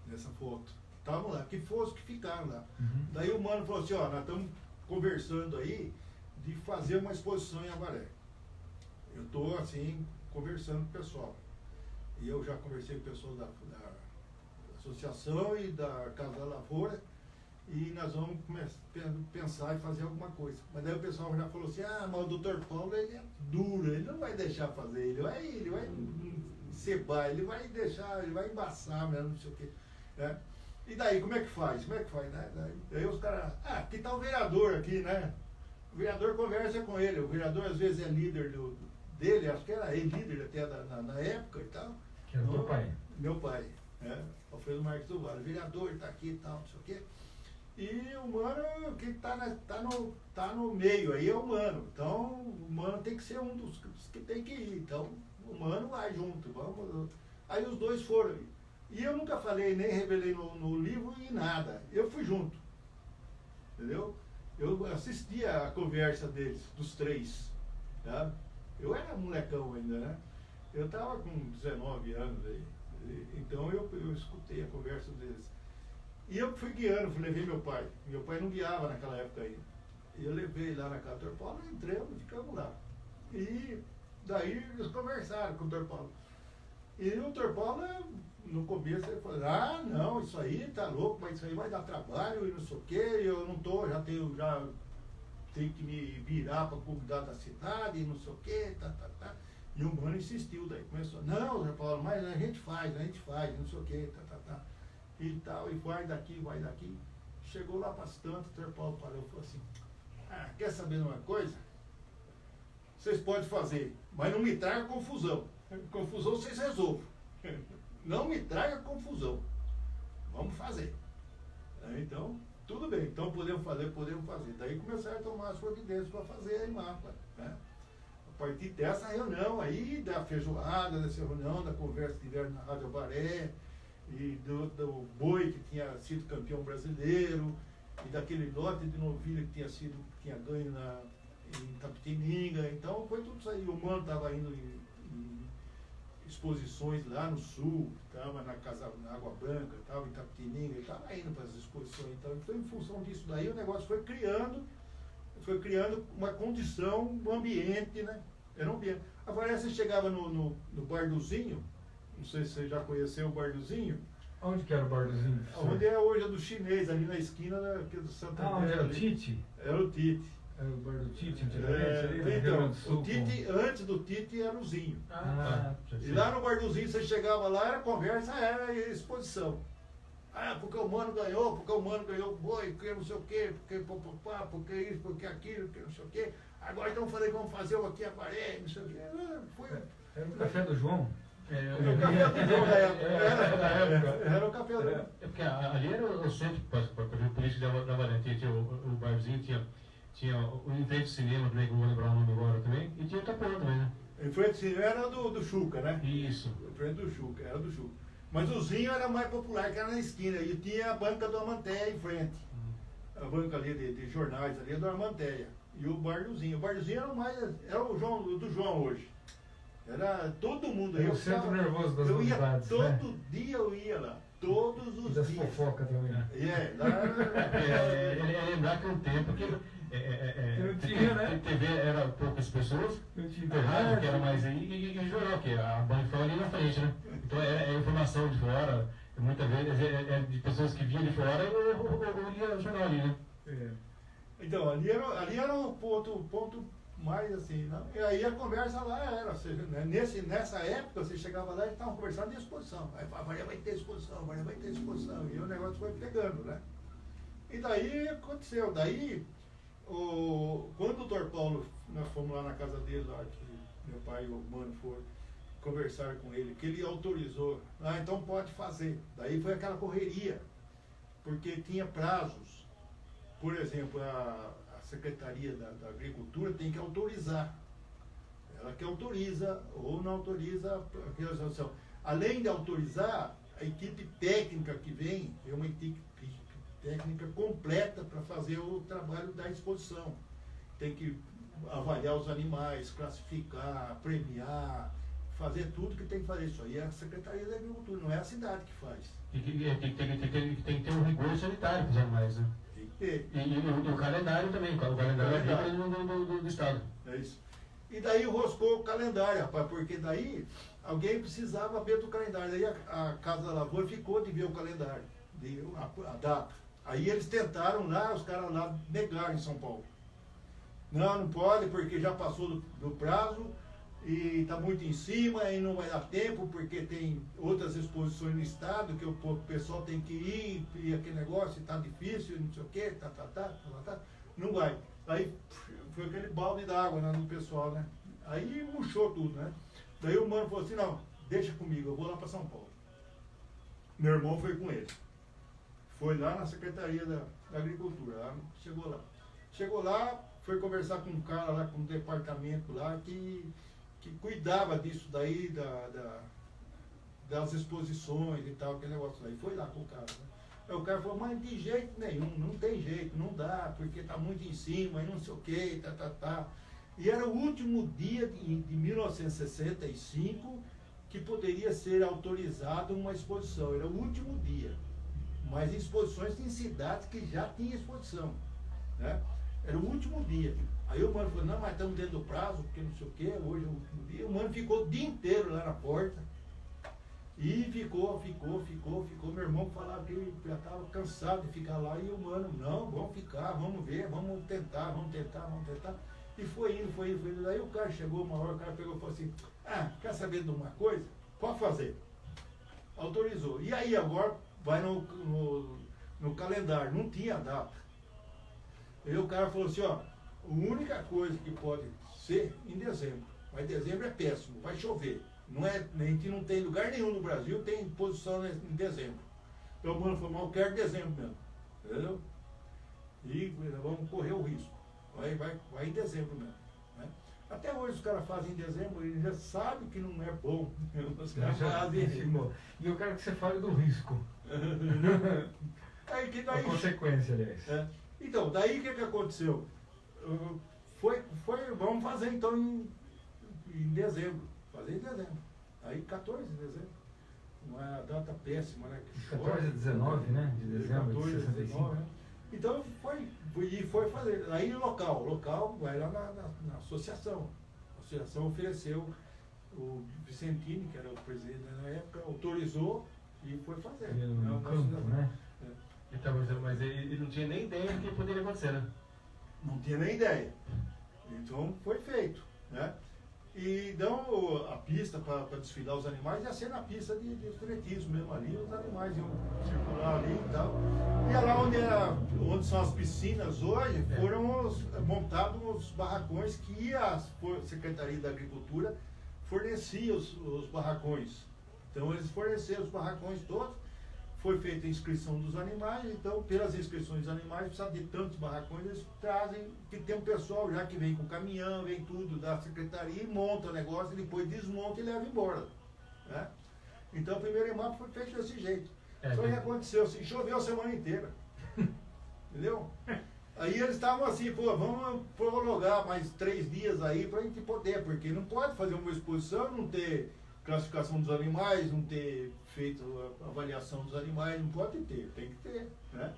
[SPEAKER 3] nessa foto. Estavam lá, que fosse que ficaram lá.
[SPEAKER 1] Uhum.
[SPEAKER 3] Daí o mano falou assim, nós estamos conversando aí de fazer uma exposição em Avaré. Eu estou assim, conversando com o pessoal. E eu já conversei com pessoas da associação e da Casa da Lavoura, e nós vamos pensar em fazer alguma coisa. Mas daí o pessoal já falou assim, mas o Dr. Paulo ele é duro, ele não vai deixar fazer, ele vai cebar, ele vai deixar, ele vai embaçar mesmo, não sei o quê. Né? E daí, como é que faz? Né? Daí os caras, aqui está o vereador aqui, né? O vereador conversa com ele, o vereador às vezes é líder dele, acho que era ele líder até na época e tal.
[SPEAKER 1] Que era o teu pai?
[SPEAKER 3] Meu pai, Alfredo Marques do Vale, vereador, está aqui e tal, não sei o quê. E o mano que tá no meio aí é o mano. Então o mano tem que ser um dos que tem que ir. Então o mano vai junto. Vamos. Aí os dois foram. E eu nunca falei, nem revelei no livro e nada. Eu fui junto. Entendeu? Eu assistia a conversa deles, dos três. Tá? Eu era molecão ainda, né? Eu estava com 19 anos aí. Então eu escutei a conversa deles. E eu fui guiando, levei meu pai. Meu pai não guiava naquela época ainda. E eu levei lá na casa do Dr. Paulo, entramos, ficamos lá. E daí eles conversaram com o Dr. Paulo. E o Dr. Paulo, no começo, ele falou, não, isso aí tá louco, mas isso aí vai dar trabalho e não sei o quê, eu não tô, já tenho que me virar para cuidar da cidade e não sei o quê, tá. E o mano insistiu, daí começou, não, Dr. Paulo, mas a gente faz, não sei o quê, tá. E tal, e vai daqui. Chegou lá bastante, o Dr. Paulo parou e falou assim, quer saber uma coisa? Vocês podem fazer, mas não me traga confusão. Confusão vocês resolvam. Não me traga confusão. Vamos fazer. Então, tudo bem, então podemos fazer. Daí começaram a tomar as providências para fazer a mapa. Né? A partir dessa reunião aí, da feijoada, dessa reunião, da conversa que tiveram na Rádio Avaré, e do boi que tinha sido campeão brasileiro, e daquele lote de novilha que tinha ganho em Itapetininga. Então foi tudo isso aí. O mano estava indo em exposições lá no sul, estava na Água Branca, estava em Itapetininga, ele estava indo para as exposições. Então, em função disso daí, o negócio foi criando uma condição, um ambiente, né? Era um ambiente. Agora, você chegava no Barduzinho, não sei se você já conheceu o Barduzinho.
[SPEAKER 1] Onde que era o Barduzinho?
[SPEAKER 3] Onde é hoje a do chinês, ali na esquina do Santa Maria.
[SPEAKER 1] Onde era o Tite?
[SPEAKER 3] Era o Tite.
[SPEAKER 1] Era o bar do Tite, antigamente?
[SPEAKER 3] Então, o Tite, antes do Tite era o Zinho. E lá no bar do Zinho, você chegava lá, era conversa, era exposição. Porque o mano ganhou o boi, porque não sei o quê, porque isso, porque aquilo, porque não sei o quê. Agora então falei, vamos fazer o aqui Avaré, não sei o quê.
[SPEAKER 1] Era o café do João?
[SPEAKER 3] Era o café do João da época. Era o café do João.
[SPEAKER 2] Porque ali era o centro, por isso da Avaré, tinha o barzinho, tinha tinha o em frente do cinema também, que não vou lembrar o nome agora também, e tinha o Itapuã também, né?
[SPEAKER 3] Em frente do cinema era do Chuca, né?
[SPEAKER 2] Isso.
[SPEAKER 3] Em frente do Chuca, era do Chuca. Mas o Zinho era mais popular, que era na esquina, e tinha a banca do Amanteia em frente. A banca ali de jornais ali do Amanteia. E o Bar do Zinho. O Bar do Zinho era o João, do João hoje. Era todo mundo.
[SPEAKER 1] É o centro nervoso das
[SPEAKER 3] eu ia
[SPEAKER 1] novidades,
[SPEAKER 3] todo
[SPEAKER 1] né?
[SPEAKER 3] dia eu ia lá. Todos os
[SPEAKER 1] E das
[SPEAKER 3] dias.
[SPEAKER 1] fofocas também.
[SPEAKER 2] É lembrar que é um tempo que
[SPEAKER 1] não tinha, né?
[SPEAKER 2] TV era poucas pessoas,
[SPEAKER 1] Não tinha
[SPEAKER 2] a rádio
[SPEAKER 1] internet.
[SPEAKER 2] que era mais aí, e jornal, que a banca ficava ali na frente, né? Então é informação de fora, muitas vezes é de pessoas que vinham de fora ou lia o jornal ali, né?
[SPEAKER 1] É.
[SPEAKER 3] Então, ali era o ponto mais assim, né? E aí a conversa lá era, ou seja, né? Nessa época você chegava lá e estavam conversando de exposição. Aí amanhã vai ter exposição, amanhã vai ter exposição. E o negócio foi pegando, né? E daí aconteceu, quando o Dr. Paulo, nós fomos lá na casa dele, lá que meu pai e o Mano foram conversar com ele, que ele autorizou, então pode fazer. Daí foi aquela correria, porque tinha prazos. Por exemplo, a Secretaria da Agricultura tem que autorizar. Ela que autoriza ou não autoriza a resolução. Além de autorizar, a equipe técnica que vem é uma equipe técnica completa para fazer o trabalho da exposição. Tem que avaliar os animais, classificar, premiar, fazer tudo que tem que fazer. Isso aí é a Secretaria da Agricultura, não é a cidade que faz.
[SPEAKER 2] Tem que ter um rigor sanitário para os animais, né?
[SPEAKER 3] Tem que ter.
[SPEAKER 2] E o calendário também, o calendário do Estado.
[SPEAKER 3] É isso. E daí roscou o calendário, rapaz, porque daí alguém precisava ver do calendário. Daí a Casa da Lavoura ficou de ver o calendário, a data. Aí eles tentaram lá, os caras lá negaram em São Paulo. Não pode, porque já passou do prazo e está muito em cima e não vai dar tempo, porque tem outras exposições no estado que o pessoal tem que ir e aquele negócio está difícil, não sei o que, não vai. Aí foi aquele balde d'água, né, no pessoal, né? Aí murchou tudo, né? Daí o mano falou assim, não, deixa comigo, eu vou lá para São Paulo. Meu irmão foi com ele. Foi lá na Secretaria da Agricultura, chegou lá, foi conversar com um cara lá, com um departamento lá que cuidava disso daí, das exposições e tal, aquele negócio aí. Foi lá com o cara, né? Aí o cara falou, mas de jeito nenhum, não tem jeito, não dá, porque tá muito em cima e não sei o que, E era o último dia de 1965 que poderia ser autorizado uma exposição, era o último dia. Mas exposições em cidades que já tinha exposição, né? Era o último dia. Aí o mano falou, não, mas estamos dentro do prazo, porque não sei o que, hoje é o último dia. O mano ficou o dia inteiro lá na porta. E ficou. Meu irmão falava que ele já estava cansado de ficar lá. E o mano, não, vamos ficar, vamos ver, vamos tentar. E foi indo. Daí o cara chegou uma hora, o cara pegou e falou assim, quer saber de uma coisa? Pode fazer. Autorizou. E aí agora vai no calendário, não tinha data. Aí o cara falou assim, ó, a única coisa que pode ser em dezembro. Mas dezembro é péssimo, vai chover. A gente não tem lugar nenhum no Brasil, tem posição em dezembro. Então o mano falou, mas eu quero dezembro mesmo. Entendeu? E vamos correr o risco. Vai em dezembro mesmo. Né? Até hoje os caras fazem em dezembro e já sabem que não é bom. Os caras fazem.
[SPEAKER 1] E eu quero que você fale do risco. A consequência, aliás.
[SPEAKER 3] Então, daí o que aconteceu? Vamos fazer então em dezembro. Fazer em dezembro. Aí 14 de dezembro. Uma data péssima, né?
[SPEAKER 1] 14 a 19, né? De dezembro 14, de 65. 19, né?
[SPEAKER 3] Então foi fazer. Aí local vai lá na associação. A associação ofereceu, o Vicentini, que era o presidente na época, autorizou e foi fazer.
[SPEAKER 1] No campo, né?
[SPEAKER 2] Mas ele não tinha nem ideia do que poderia acontecer, né?
[SPEAKER 3] Não tinha nem ideia. Então foi feito, né? E então a pista para desfilar os animais ia ser na pista de atletismo mesmo ali, os animais iam circular ali e tal. E lá onde são as piscinas hoje, foram montados os barracões que a Secretaria da Agricultura fornecia os barracões. Então eles forneceram os barracões todos, foi feita a inscrição dos animais, então pelas inscrições dos animais, precisa de tantos barracões, eles trazem, que tem um pessoal já que vem com caminhão, vem tudo da secretaria e monta o negócio, e depois desmonta e leva embora. Né? Então o primeiro EMAP foi feito desse jeito. Só que aconteceu assim, choveu a semana inteira. Entendeu? Aí eles estavam assim, pô, vamos prorrogar mais 3 dias aí pra gente poder, porque não pode fazer uma exposição, não ter classificação dos animais, não ter feito a avaliação dos animais, não pode ter, tem que ter, né?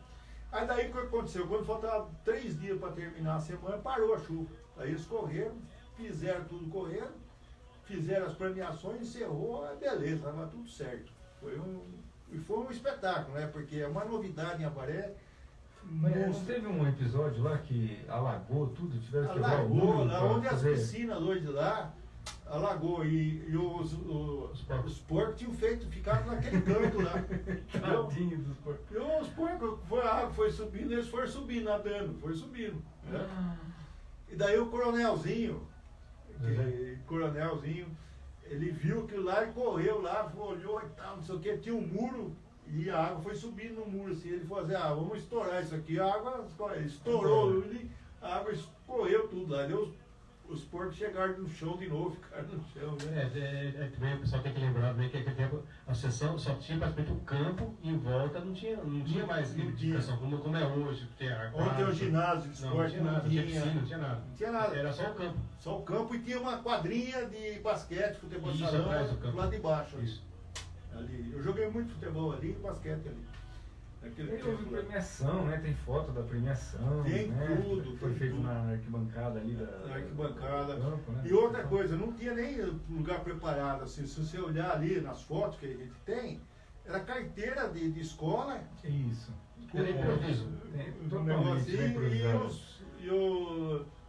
[SPEAKER 3] Aí daí o que aconteceu? Quando faltava 3 dias para terminar a semana, parou a chuva. Aí eles correram, fizeram tudo correndo, fizeram as premiações, encerrou, beleza, estava tudo certo. Foi um espetáculo, né? Porque é uma novidade em Avaré.
[SPEAKER 1] Mas não teve um episódio lá que alagou tudo, tiveram que quebrar o
[SPEAKER 3] Alagou,
[SPEAKER 1] muro
[SPEAKER 3] lá
[SPEAKER 1] pra
[SPEAKER 3] onde
[SPEAKER 1] fazer...
[SPEAKER 3] as piscinas hoje de lá, alagou, e os porcos tinham ficado naquele canto lá.
[SPEAKER 1] Tadinho dos porcos.
[SPEAKER 3] E os porcos, a água foi subindo, eles foram subindo, nadando, foi subindo. Né? E daí o coronelzinho, ele viu aquilo lá e correu lá, olhou e tal, não sei o que, tinha um muro. E a água foi subindo no muro, assim, ele falou assim, vamos estourar isso aqui, a água estourou, a água escorreu tudo lá, os porcos chegaram no chão de novo, ficaram no chão, né?
[SPEAKER 2] Também o pessoal tem que lembrar bem que naquele tempo a sessão só tinha praticamente um campo e em volta não tinha mais limitação, como é hoje, que tem
[SPEAKER 3] ontem o ginásio de esporte
[SPEAKER 2] não tinha piscina, não tinha nada.
[SPEAKER 3] Não tinha nada.
[SPEAKER 2] Era só o campo.
[SPEAKER 3] Só o campo, e tinha uma quadrinha de basquete, futebol
[SPEAKER 2] Isso,
[SPEAKER 3] salão,
[SPEAKER 2] atrás do campo.
[SPEAKER 3] lá de baixo.
[SPEAKER 2] Isso.
[SPEAKER 3] Ali. Eu joguei muito futebol ali e basquete ali.
[SPEAKER 1] Tem premiação, né? Tem foto da premiação.
[SPEAKER 3] Tem,
[SPEAKER 1] né?
[SPEAKER 3] tudo.
[SPEAKER 1] Foi
[SPEAKER 3] tem
[SPEAKER 1] feito
[SPEAKER 3] tudo.
[SPEAKER 1] na arquibancada ali
[SPEAKER 3] na arquibancada.
[SPEAKER 1] do campo, né?
[SPEAKER 3] E outra coisa, não tinha nem lugar preparado. Assim, se você olhar ali nas fotos que a gente tem, era carteira de escola.
[SPEAKER 1] Isso.
[SPEAKER 2] Era improviso.
[SPEAKER 1] Totalmente improvisado.
[SPEAKER 3] E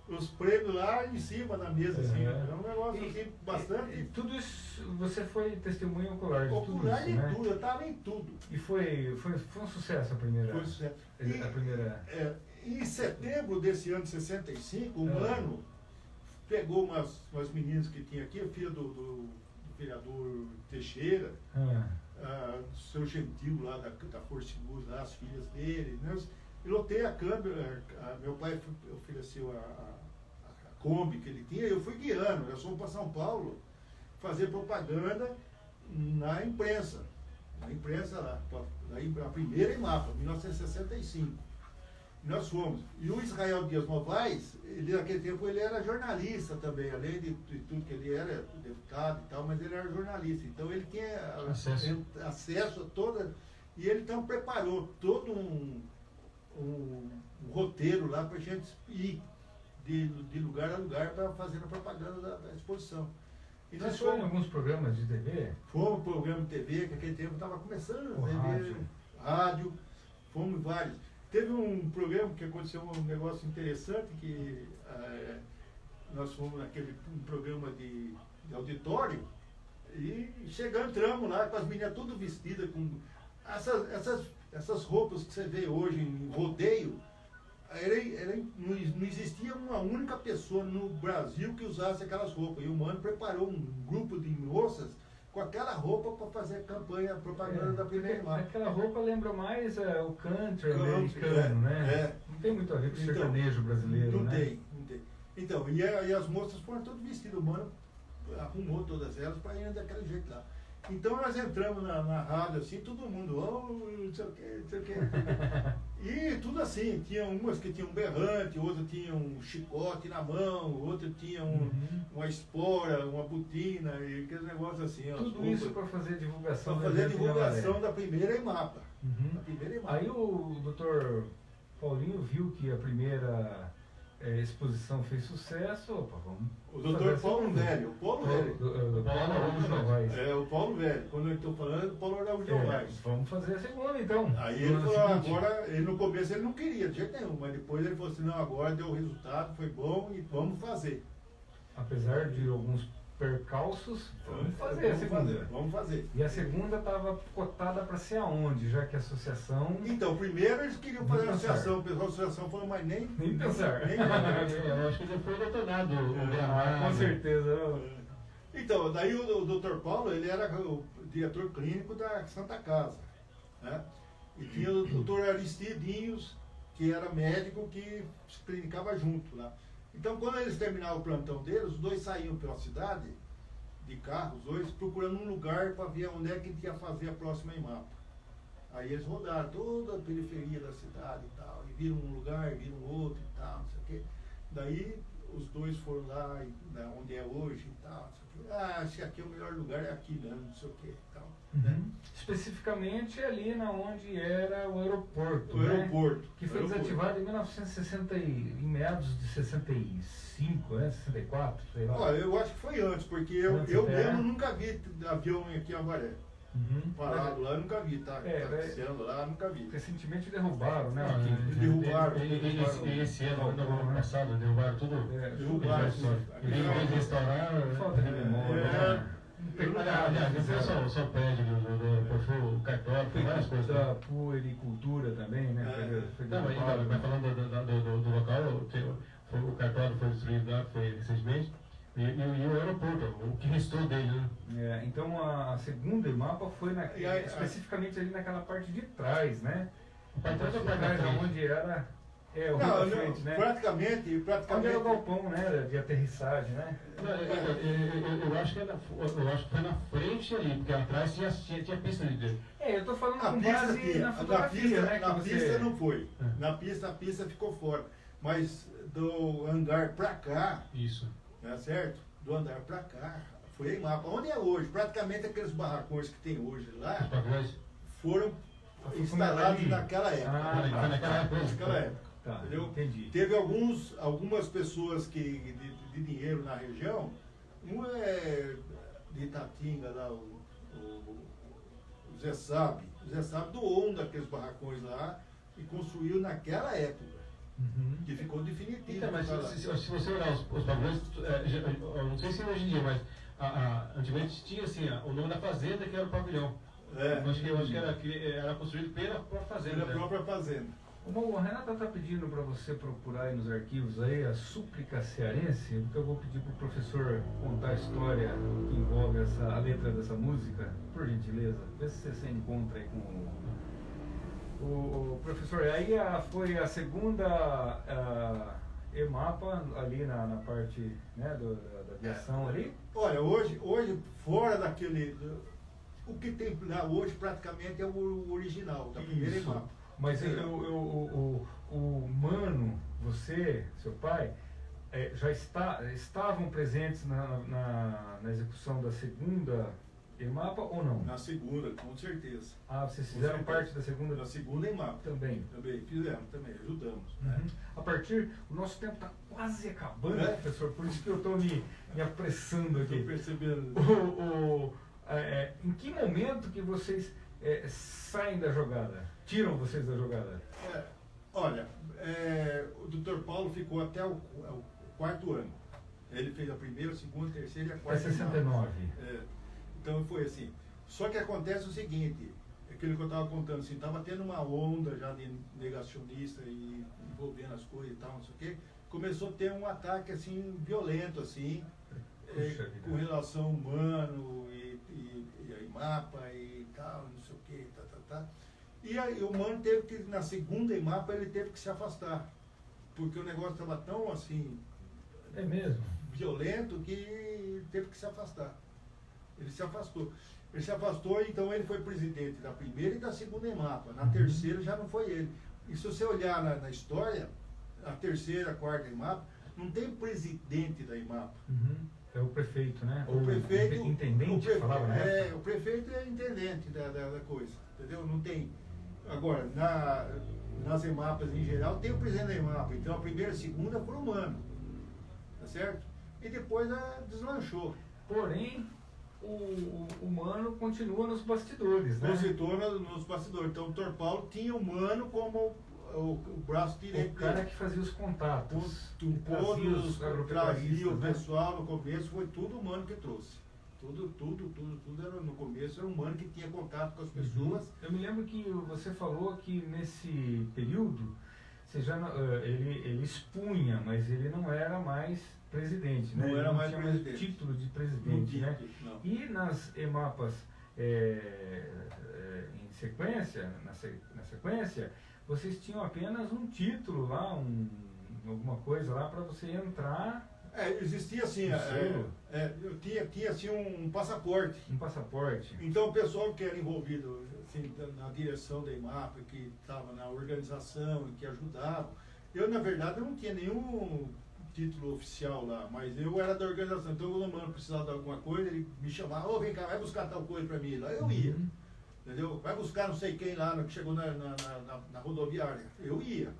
[SPEAKER 3] os prêmios lá em cima na mesa, assim. Era um negócio assim, bastante.
[SPEAKER 1] E tudo isso, você foi testemunha ocular de tudo
[SPEAKER 3] Ocular
[SPEAKER 1] isso,
[SPEAKER 3] de
[SPEAKER 1] né?
[SPEAKER 3] tudo, eu estava em tudo.
[SPEAKER 1] E foi um sucesso a primeira.
[SPEAKER 3] Foi sucesso.
[SPEAKER 1] A primeira.
[SPEAKER 3] Em setembro desse ano de 65, o Mano pegou umas meninas que tinha aqui, a filha do vereador Teixeira, seu Gentil lá da Força Luz, lá, as filhas dele, né? Eu lotei a câmera, meu pai ofereceu a Kombi que ele tinha, eu fui guiando, nós fomos para São Paulo fazer propaganda na imprensa lá, a primeira EMAPA, 1965. Nós fomos. E o Israel Dias Novaes, ele naquele tempo ele era jornalista também, além de tudo que ele era deputado e tal, mas ele era jornalista. Então ele tinha acesso a toda. E ele então preparou todo um roteiro lá para a gente ir de lugar a lugar para fazer a propaganda da exposição. E
[SPEAKER 1] nós fomos em alguns programas de TV?
[SPEAKER 3] Fomos programa de TV, que naquele tempo estava começando, rádio, fomos em vários. Teve um programa que aconteceu um negócio interessante, que nós fomos naquele programa de auditório, e entramos lá com as meninas tudo vestidas com essas roupas que você vê hoje em rodeio. Não existia uma única pessoa no Brasil que usasse aquelas roupas. E o Mano preparou um grupo de moças com aquela roupa para fazer campanha, propaganda da primeira EMAPA.
[SPEAKER 1] Aquela roupa lembra mais o country americano, né? Não tem muito a ver com o sertanejo brasileiro,
[SPEAKER 3] não
[SPEAKER 1] né?
[SPEAKER 3] Não tem. Então, e as moças foram todas vestidas. O Mano arrumou todas elas para ir daquele jeito lá. Então nós entramos na rádio assim, todo mundo, não sei o que. E tudo assim, tinha umas que tinham um berrante, outras tinham um chicote na mão, outras tinham uma espora, uma botina, e aqueles negócios assim.
[SPEAKER 1] Tudo isso para fazer divulgação.
[SPEAKER 3] Para fazer a divulgação da primeira EMAPA.
[SPEAKER 1] Aí o doutor Paulinho viu que a primeira exposição fez sucesso, vamos.
[SPEAKER 3] O doutor Paulo Velho, o Paulo Velho.
[SPEAKER 1] O Paulo Araújo Novaes.
[SPEAKER 3] O Paulo Velho. Quando eu estou falando, o Paulo Araújo Novaes.
[SPEAKER 1] Vamos fazer a segunda então.
[SPEAKER 3] Aí ele falou, agora, no começo ele não queria, de jeito nenhum, mas depois ele falou assim, não, agora deu o resultado, foi bom e vamos fazer.
[SPEAKER 1] Apesar de alguns percalços, vamos fazer a segunda.
[SPEAKER 3] Vamos fazer.
[SPEAKER 1] E a segunda estava cotada para ser aonde, já que a associação...
[SPEAKER 3] Então, primeiro eles queriam fazer a associação, o pessoal da associação falou, mas nem
[SPEAKER 1] pensar.
[SPEAKER 2] Eu acho que já foi detonado o gramado.
[SPEAKER 1] Com certeza.
[SPEAKER 3] Então, daí o doutor Paulo, ele era o diretor clínico da Santa Casa. né? E tinha o doutor Aristidinhos, que era médico que se clinicava junto lá. Então, quando eles terminavam o plantão deles, os dois saíam pela cidade, de carro, os dois, procurando um lugar para ver onde é que ia fazer a próxima IMAPA. Aí eles rodaram toda a periferia da cidade e tal, e viram um lugar, viram outro e tal, não sei o quê. Daí, os dois foram lá, onde é hoje e tal, não sei o quê. Ah, acho que aqui é o melhor lugar, é aqui mesmo, não sei o quê e tal.
[SPEAKER 1] Especificamente ali na onde era o aeroporto,
[SPEAKER 3] O aeroporto.
[SPEAKER 1] Que foi desativado em 1960, em meados de 65, né? 64, sei lá.
[SPEAKER 3] Olha, eu acho que foi antes, porque eu mesmo nunca vi avião aqui em Avaré. Parado lá, eu nunca vi, taxiando lá, nunca vi.
[SPEAKER 1] Recentemente derrubaram, né?
[SPEAKER 3] Derrubaram.
[SPEAKER 2] E esse ano, no ano passado, derrubaram tudo.
[SPEAKER 3] Derrubaram.
[SPEAKER 2] Em vez de restaurar.
[SPEAKER 1] Falta de memória.
[SPEAKER 2] Aliás, não só o prédio do cartório, tem várias coisas.
[SPEAKER 1] Da puericultura também, né?
[SPEAKER 2] Não, mas falando do local, o cartório foi destruído lá, foi recentemente. E o aeroporto, o que restou dele, né?
[SPEAKER 1] Então a segunda IMAPA foi especificamente ali naquela parte de trás, né?
[SPEAKER 2] A parte de
[SPEAKER 1] trás, onde era frente, né?
[SPEAKER 3] Praticamente.
[SPEAKER 1] Onde era o galpão, né? De aterrissagem, né?
[SPEAKER 2] Eu acho que foi na frente ali, porque atrás tinha pista ali.
[SPEAKER 1] Eu tô falando com base na fotografia, né?
[SPEAKER 3] Na pista não foi. Na pista ficou fora. Mas do hangar pra cá.
[SPEAKER 2] Isso.
[SPEAKER 3] Né, certo? Do andar pra cá, foi a IMAPA. Onde é hoje? Praticamente aqueles barracões que tem hoje lá foram instalados naquela época. Naquela época.
[SPEAKER 1] Tá,
[SPEAKER 3] entendeu?
[SPEAKER 1] Entendi.
[SPEAKER 3] Teve algumas pessoas que de dinheiro na região, um é de Itatinga, lá, o Zé Sabe. O Zé Sabe doou um daqueles barracões lá e construiu naquela época. Que ficou definitivo.
[SPEAKER 2] Então, mas se você olhar os pavilhões, eu não sei se hoje em dia, mas antigamente tinha assim, o nome da fazenda que era o pavilhão. Eu acho que era construído pela própria fazenda.
[SPEAKER 3] Pela própria fazenda.
[SPEAKER 1] O Renata está pedindo para você procurar aí nos arquivos aí a súplica cearense, porque eu vou pedir para o professor contar a história que envolve a letra dessa música, por gentileza. Vê se você encontra aí com o professor. Aí foi a segunda EMAPA ali na parte, né, da aviação ali.
[SPEAKER 3] Olha, hoje fora daquele... O que tem lá hoje praticamente é o original, da primeira EMAPA.
[SPEAKER 1] Mas o Mano, você, seu pai, já estavam presentes na execução da segunda EMAPA ou não?
[SPEAKER 3] Na segunda, com certeza.
[SPEAKER 1] Vocês fizeram parte da segunda?
[SPEAKER 3] Da segunda EMAPA.
[SPEAKER 1] Também
[SPEAKER 3] Fizemos, também, ajudamos.
[SPEAKER 1] O nosso tempo está quase acabando, professor, por isso que eu estou me apressando aqui.
[SPEAKER 3] Estou percebendo.
[SPEAKER 1] Em que momento que vocês saem da jogada? Tiram vocês da jogada?
[SPEAKER 3] Olha, o Dr. Paulo ficou até o quarto ano. Ele fez a primeira, a segunda, a terceira e a quarta.
[SPEAKER 1] 69.
[SPEAKER 3] Então foi assim. Só que acontece o seguinte, aquilo que eu estava contando, assim, estava tendo uma onda já de negacionista e envolvendo as coisas e tal, não sei o quê. Começou a ter um ataque assim, violento, assim, com relação ao Mano e a IMAPA e tal, não sei o quê, E aí o Mano teve que, na segunda IMAPA, ele teve que se afastar. Porque o negócio estava tão assim.
[SPEAKER 1] É mesmo?
[SPEAKER 3] Violento que teve que se afastar. Ele se afastou. Ele se afastou, então ele foi presidente da primeira e da segunda IMAPA. Na terceira já não foi ele. E se você olhar na história, a terceira, a quarta IMAPA, não tem presidente da IMAPA.
[SPEAKER 1] É o prefeito, né?
[SPEAKER 3] O prefeito.
[SPEAKER 1] Intendente, falava, né?
[SPEAKER 3] O prefeito é intendente da coisa. Entendeu? Não tem. Agora, nas IMAPAs em geral, tem o presidente da IMAPA. Então a primeira e a segunda foram Mano. Tá certo? E depois deslanchou.
[SPEAKER 1] Porém, o Mano continua nos bastidores, né?
[SPEAKER 3] Continua nos bastidores. Então o Dr. Paulo tinha o Mano como o braço direito.
[SPEAKER 1] O cara que fazia os contatos.
[SPEAKER 3] Trazia o pessoal no começo, foi tudo o Mano que trouxe. Tudo era, no começo era um Mano que tinha contato com as pessoas.
[SPEAKER 1] Eu me lembro que você falou que nesse período ele expunha, mas ele não era mais presidente, né?
[SPEAKER 3] Não era mais
[SPEAKER 1] tinha
[SPEAKER 3] presidente.
[SPEAKER 1] Título de presidente, né?
[SPEAKER 3] Não.
[SPEAKER 1] E nas EMAPAs em sequência, na sequência, vocês tinham apenas um título lá, alguma coisa lá para você entrar.
[SPEAKER 3] Existia assim, eu tinha assim um passaporte.
[SPEAKER 1] Um passaporte.
[SPEAKER 3] Então o pessoal que era envolvido assim, na direção da IMAP, que estava na organização e que ajudava, eu na verdade não tinha nenhum título oficial lá, mas eu era da organização. Então quando o mano precisava de alguma coisa, ele me chamava, vem cá, vai buscar tal coisa para mim. Lá eu ia. Entendeu? Vai buscar não sei quem lá, que chegou na rodoviária. Eu ia.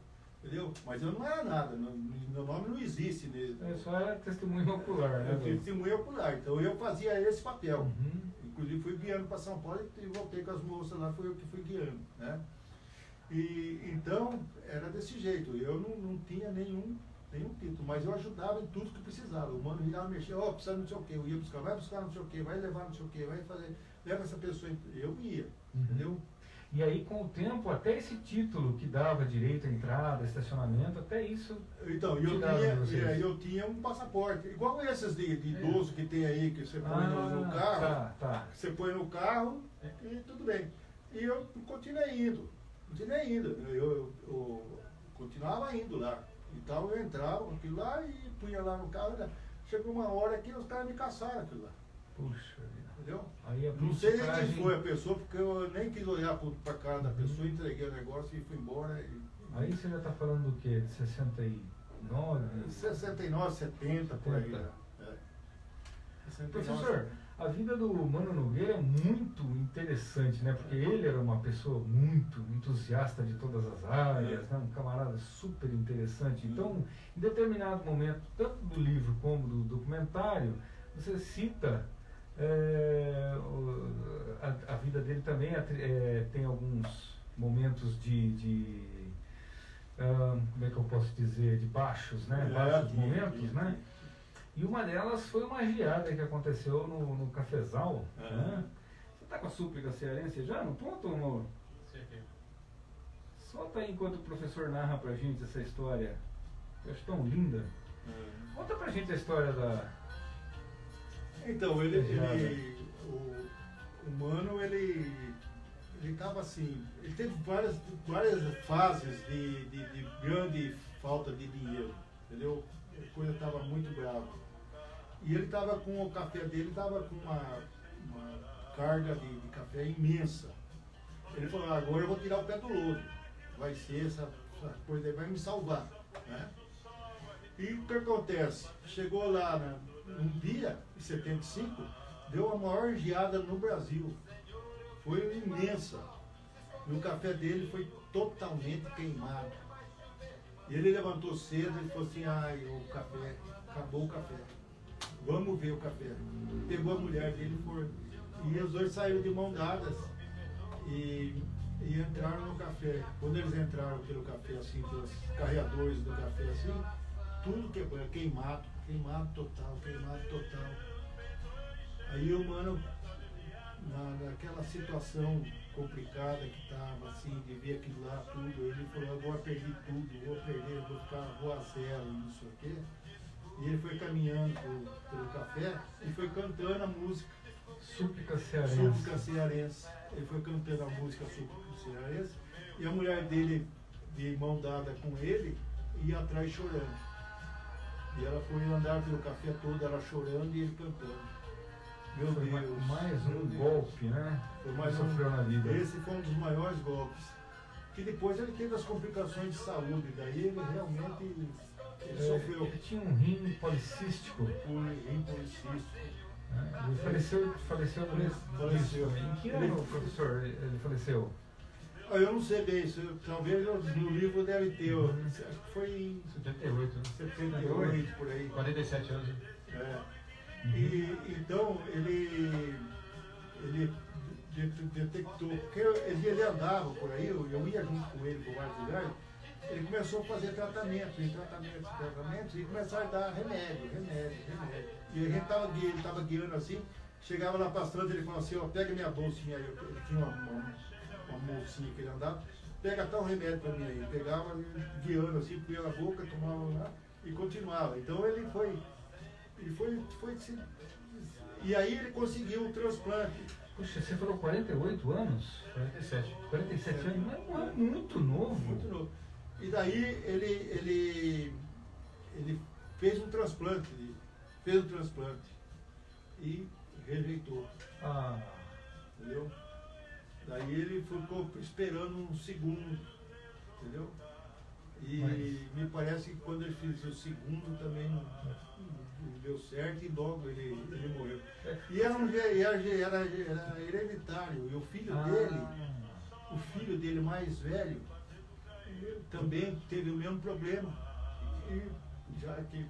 [SPEAKER 3] Entendeu? Mas eu não era nada, meu nome não existe nele.
[SPEAKER 1] Só era testemunho ocular, né?
[SPEAKER 3] Testemunho ocular. Então eu fazia esse papel. Inclusive fui guiando para São Paulo e voltei com as moças lá, foi eu que fui guiando, né? E então era desse jeito. Eu não tinha nenhum título, mas eu ajudava em tudo que precisava. O mano virava mexer, precisa não sei o quê, eu ia buscar, vai buscar não sei o quê, vai levar não sei o quê, vai fazer, leva essa pessoa, eu ia, entendeu?
[SPEAKER 1] E aí, com o tempo, até esse título que dava direito à entrada, estacionamento, até isso...
[SPEAKER 3] Então, eu tinha um passaporte, igual esses de idoso que tem aí, que você põe no carro, você põe no carro e tudo bem. E eu continuei indo. Eu continuava indo lá. Então eu entrava com aquilo lá e punha lá no carro. Chegou uma hora que os caras me caçaram aquilo lá.
[SPEAKER 1] Puxa vida.
[SPEAKER 3] Entendeu?
[SPEAKER 1] Aí
[SPEAKER 3] não sei nem quem foi a pessoa, porque eu nem quis olhar para a cara da pessoa, entreguei o negócio e fui embora.
[SPEAKER 1] Aí você já está falando do quê? De 69?
[SPEAKER 3] 69, 70, por aí. Né?
[SPEAKER 1] 69, professor, a vida do Mano Nogueira é muito interessante, né? Porque ele era uma pessoa muito entusiasta de todas as áreas, né? Um camarada super interessante. Então, em determinado momento, tanto do livro como do documentário, você cita a vida dele também tem alguns momentos como é que eu posso dizer, de baixos, né? Baixos momentos, né? E uma delas foi uma geada que aconteceu no Cafezal. Né? Você está com a súplica cearense já no ponto, amor? Solta aí enquanto o professor narra pra gente essa história. Eu acho tão linda. Conta pra gente a história da...
[SPEAKER 3] Então, o Mano, ele estava assim, ele teve várias fases de grande falta de dinheiro, entendeu? A coisa estava muito brava. E ele estava com o café dele, estava com uma carga de café imensa. Ele falou, agora eu vou tirar o pé do lodo. Vai ser essa coisa aí, vai me salvar. Né? E o que acontece? Chegou lá num dia, em 75, deu a maior geada no Brasil. Foi imensa. E o café dele foi totalmente queimado. E ele levantou cedo e falou assim, o café, acabou o café. Vamos ver o café. Pegou a mulher dele e os dois saíram de mão dadas e entraram no café. Quando eles entraram pelo café, assim, pelos carreadores do café, assim, tudo queimado total. Aí o mano, naquela situação complicada que estava, assim, de ver aquilo lá, tudo, ele falou, agora perdi tudo, vou a zero, isso aqui. E ele foi caminhando pelo café e foi cantando a música
[SPEAKER 1] Súplica Cearense.
[SPEAKER 3] Ele foi cantando a música Súplica Cearense e a mulher dele, de mão dada com ele, ia atrás chorando. E ela foi andar pelo café todo, ela chorando e ele cantando. Meu
[SPEAKER 1] foi
[SPEAKER 3] Deus.
[SPEAKER 1] Mais um golpe, né?
[SPEAKER 3] Foi mais
[SPEAKER 1] sofreu na vida.
[SPEAKER 3] Esse foi um dos maiores golpes. Que depois ele teve as complicações de saúde, daí ele realmente sofreu.
[SPEAKER 1] Ele tinha um rim policístico.
[SPEAKER 3] Rim policístico.
[SPEAKER 1] Ele faleceu. Em que ano, professor, ele faleceu?
[SPEAKER 3] Eu não sei bem, talvez no livro deve ter. Acho que foi em
[SPEAKER 2] 78, né?
[SPEAKER 3] 78, por aí.
[SPEAKER 2] 47 anos.
[SPEAKER 3] E então ele detectou, porque ele andava por aí, eu ia junto com ele por vários lugares, ele começou a fazer tratamentos, e começaram a dar remédio. E a gente ele estava guiando assim, chegava lá para as tantas, ele falava assim, pega minha bolsinha aí, ele tinha uma bolsinha que ele andava, pega tal remédio para mim aí, pegava guiando assim, punha na boca, tomava lá e continuava. Então ele foi e aí ele conseguiu o transplante.
[SPEAKER 1] Puxa, você falou 48 anos?
[SPEAKER 2] 47.
[SPEAKER 1] 47 anos, mas não é muito novo.
[SPEAKER 3] Muito novo. E daí ele fez um transplante e rejeitou. Entendeu? Daí ele ficou esperando um segundo, entendeu? E me parece que quando ele fez o segundo também não deu certo e logo ele morreu. E era hereditário. E o filho dele mais velho, também teve o mesmo problema. E já que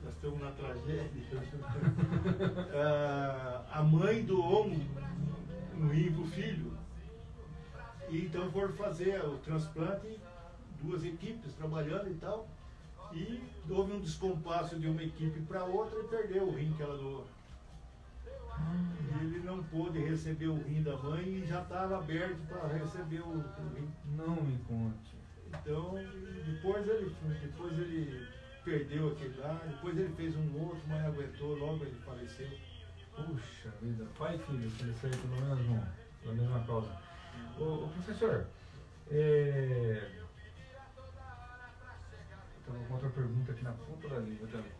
[SPEAKER 3] nós estamos na tragédia, a mãe doou um rim para o filho. E então foram fazer o transplante, 2 equipes trabalhando e tal. E houve um descompasso de uma equipe para outra e perdeu o rim que ela doou. E ele não pôde receber o rim da mãe e já estava aberto para receber o rim.
[SPEAKER 1] Não me conte.
[SPEAKER 3] Então, depois ele perdeu aquele lá, depois ele fez um outro, mas não aguentou, logo ele faleceu.
[SPEAKER 1] Puxa vida, pai e filho, faleceram pela mesma causa. Ô professor, então uma outra pergunta aqui na ponta da língua também.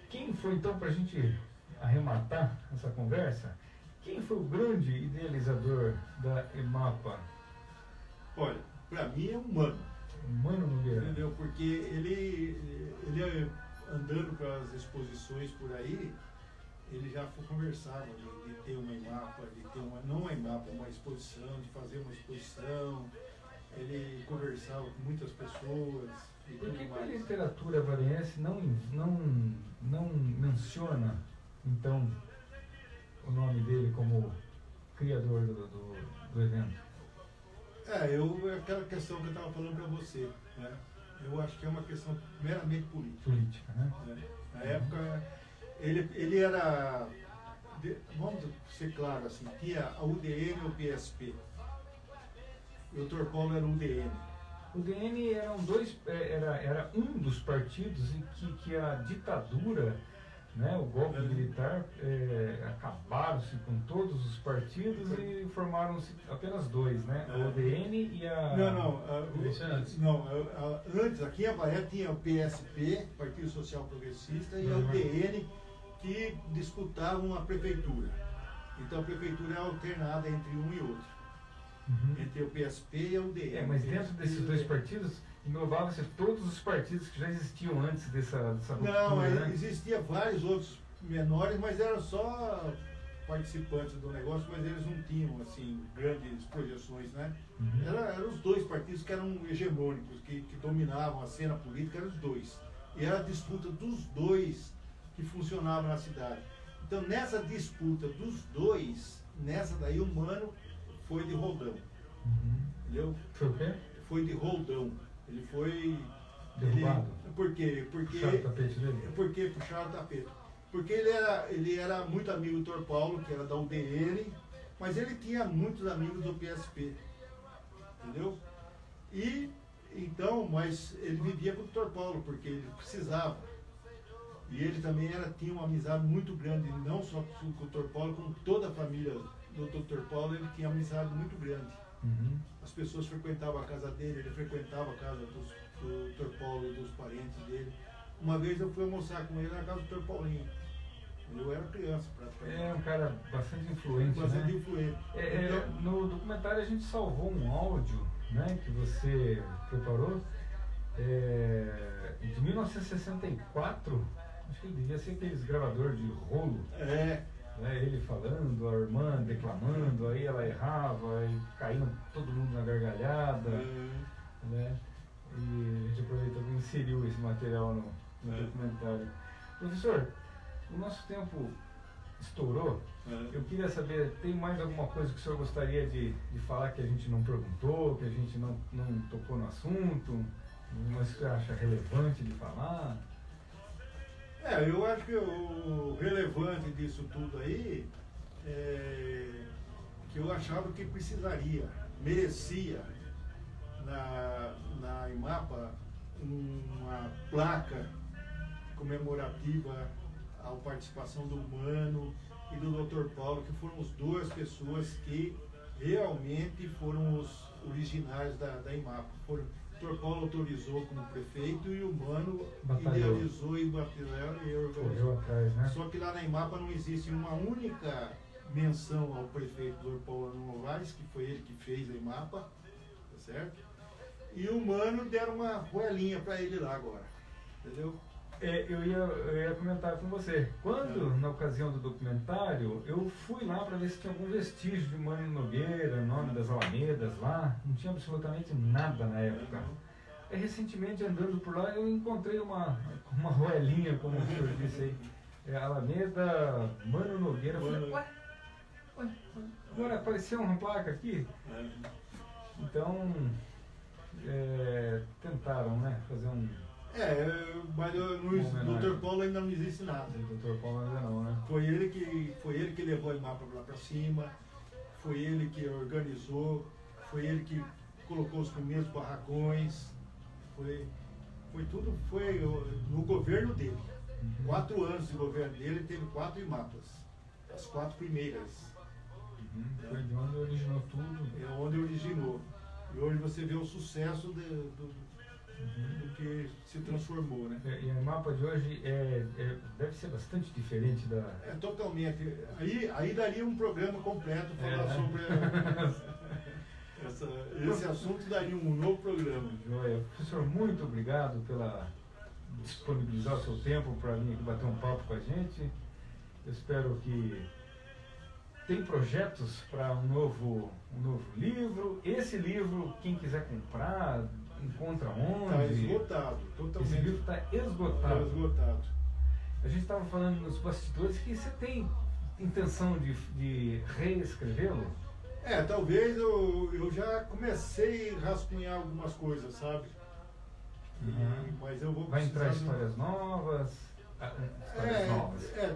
[SPEAKER 1] Quem foi então, para a gente arrematar essa conversa, quem foi o grande idealizador da EMAPA?
[SPEAKER 3] Olha, para mim é um Mano.
[SPEAKER 1] Mano Nogueira.
[SPEAKER 3] Entendeu? Porque ele andando para as exposições por aí, ele já conversava de ter uma EMAPA, de ter não uma EMAPA, uma exposição, de fazer uma exposição. Ele conversava com muitas pessoas. E
[SPEAKER 1] por que
[SPEAKER 3] mais.
[SPEAKER 1] A literatura variense não menciona, então, o nome dele como criador do evento?
[SPEAKER 3] É aquela questão que eu estava falando para você, né? Eu acho que é uma questão meramente política.
[SPEAKER 1] Política, né?
[SPEAKER 3] Na época, ele era, vamos ser claro assim, tinha a UDN e o PSP. O Dr. Paulo era o UDN.
[SPEAKER 1] O UDN era um dos partidos em que a ditadura, né, o golpe militar, acabaram-se com todos os partidos e formaram-se apenas 2, né? O UDN e a...
[SPEAKER 3] Antes, aqui em Avaré tinha o PSP, Partido Social Progressista, e a UDN, que disputavam a prefeitura. Então a prefeitura é alternada entre um e outro. Entre o PSP e a UDN.
[SPEAKER 1] Mas dentro desses 2 partidos, englobavam-se todos os partidos que já existiam antes dessa ruptura,
[SPEAKER 3] não,
[SPEAKER 1] né?
[SPEAKER 3] Existia vários outros menores, mas eram só participantes do negócio, mas eles não tinham, assim, grandes projeções, né? Eram os 2 partidos que eram hegemônicos, que dominavam a cena política, eram os 2. E era a disputa dos 2 que funcionava na cidade. Então, nessa disputa dos 2, nessa daí o Mano foi de roldão. Entendeu?
[SPEAKER 1] Foi o quê?
[SPEAKER 3] Foi de roldão. Ele foi
[SPEAKER 1] derrubado.
[SPEAKER 3] Por quê?
[SPEAKER 1] Puxaram o tapete dele?
[SPEAKER 3] Por que puxaram o tapete? Porque ele era muito amigo do Dr. Paulo, que era da UDN, mas ele tinha muitos amigos do PSP. Entendeu? E então, mas ele vivia com o Dr. Paulo, porque ele precisava. E ele também tinha uma amizade muito grande, não só com o Dr. Paulo, como toda a família do Dr. Paulo, ele tinha uma amizade muito grande. As pessoas frequentavam a casa dele, ele frequentava a casa do Dr. Paulo e dos parentes dele. Uma vez eu fui almoçar com ele na casa do Dr. Paulinho. Eu era criança, praticamente.
[SPEAKER 1] É um cara bastante influente,
[SPEAKER 3] bastante
[SPEAKER 1] né?
[SPEAKER 3] Influente.
[SPEAKER 1] Então, no documentário a gente salvou um áudio, né, que você preparou, de 1964, acho que ele devia ser aqueles gravador de rolo. Né, ele falando, a irmã declamando, aí ela errava, aí caindo todo mundo na gargalhada, né? E a gente aproveitou e inseriu esse material no documentário. Professor, o nosso tempo estourou. Eu queria saber, tem mais alguma coisa que o senhor gostaria de falar que a gente não perguntou, que a gente não tocou no assunto, mas que você acha relevante de falar?
[SPEAKER 3] Eu acho que o relevante disso tudo aí que eu achava que merecia na EMAPA uma placa comemorativa à participação do Mano e do Dr. Paulo, que foram as duas pessoas que realmente foram os originais da IMAPA. O Dr. Paulo autorizou como prefeito e o Mano idealizou e batalhou e organizou.
[SPEAKER 1] Atrás, né?
[SPEAKER 3] Só que lá na IMAPA não existe uma única menção ao prefeito Dr. Paulo Novaes, que foi ele que fez a IMAPA, tá certo? E o Mano deram uma roelinha para ele lá agora, entendeu?
[SPEAKER 1] Eu ia comentar com você. Quando, na ocasião do documentário, eu fui lá para ver se tinha algum vestígio de Mano Nogueira, nome das Alamedas lá, não tinha absolutamente nada na época. E, recentemente, andando por lá, eu encontrei uma roelinha, como o senhor disse aí, Alameda, Mano Nogueira. Eu falei, ué, agora apareceu uma placa aqui? Então, tentaram, né, fazer um...
[SPEAKER 3] mas no Dr. Paulo ainda não existe nada.
[SPEAKER 1] O Dr. Paulo ainda não, né?
[SPEAKER 3] Foi ele que levou a IMAPA lá para cima, foi ele que organizou, foi ele que colocou os primeiros barracões, foi tudo no governo dele. 4 anos de governo dele, ele teve 4 IMAPAs, as 4 primeiras.
[SPEAKER 1] Foi de onde originou tudo.
[SPEAKER 3] É onde originou. E hoje você vê o sucesso do que se transformou, né?
[SPEAKER 1] E a IMAPA de hoje deve ser bastante diferente da...
[SPEAKER 3] Totalmente. Aí daria um programa completo falar sobre esse assunto, daria um novo programa.
[SPEAKER 1] Joia. Professor, muito obrigado pela disponibilizar o seu tempo para vir aqui bater um papo com a gente. Eu espero que tem projetos para um novo livro. Esse livro, quem quiser comprar, encontra onde?
[SPEAKER 3] Está esgotado, totalmente.
[SPEAKER 1] Esse livro está esgotado.
[SPEAKER 3] Está esgotado.
[SPEAKER 1] A gente estava falando nos bastidores que você tem intenção de reescrevê-lo?
[SPEAKER 3] Talvez eu já comecei a rascunhar algumas coisas, sabe? Mas eu vou
[SPEAKER 1] Vai entrar histórias novas?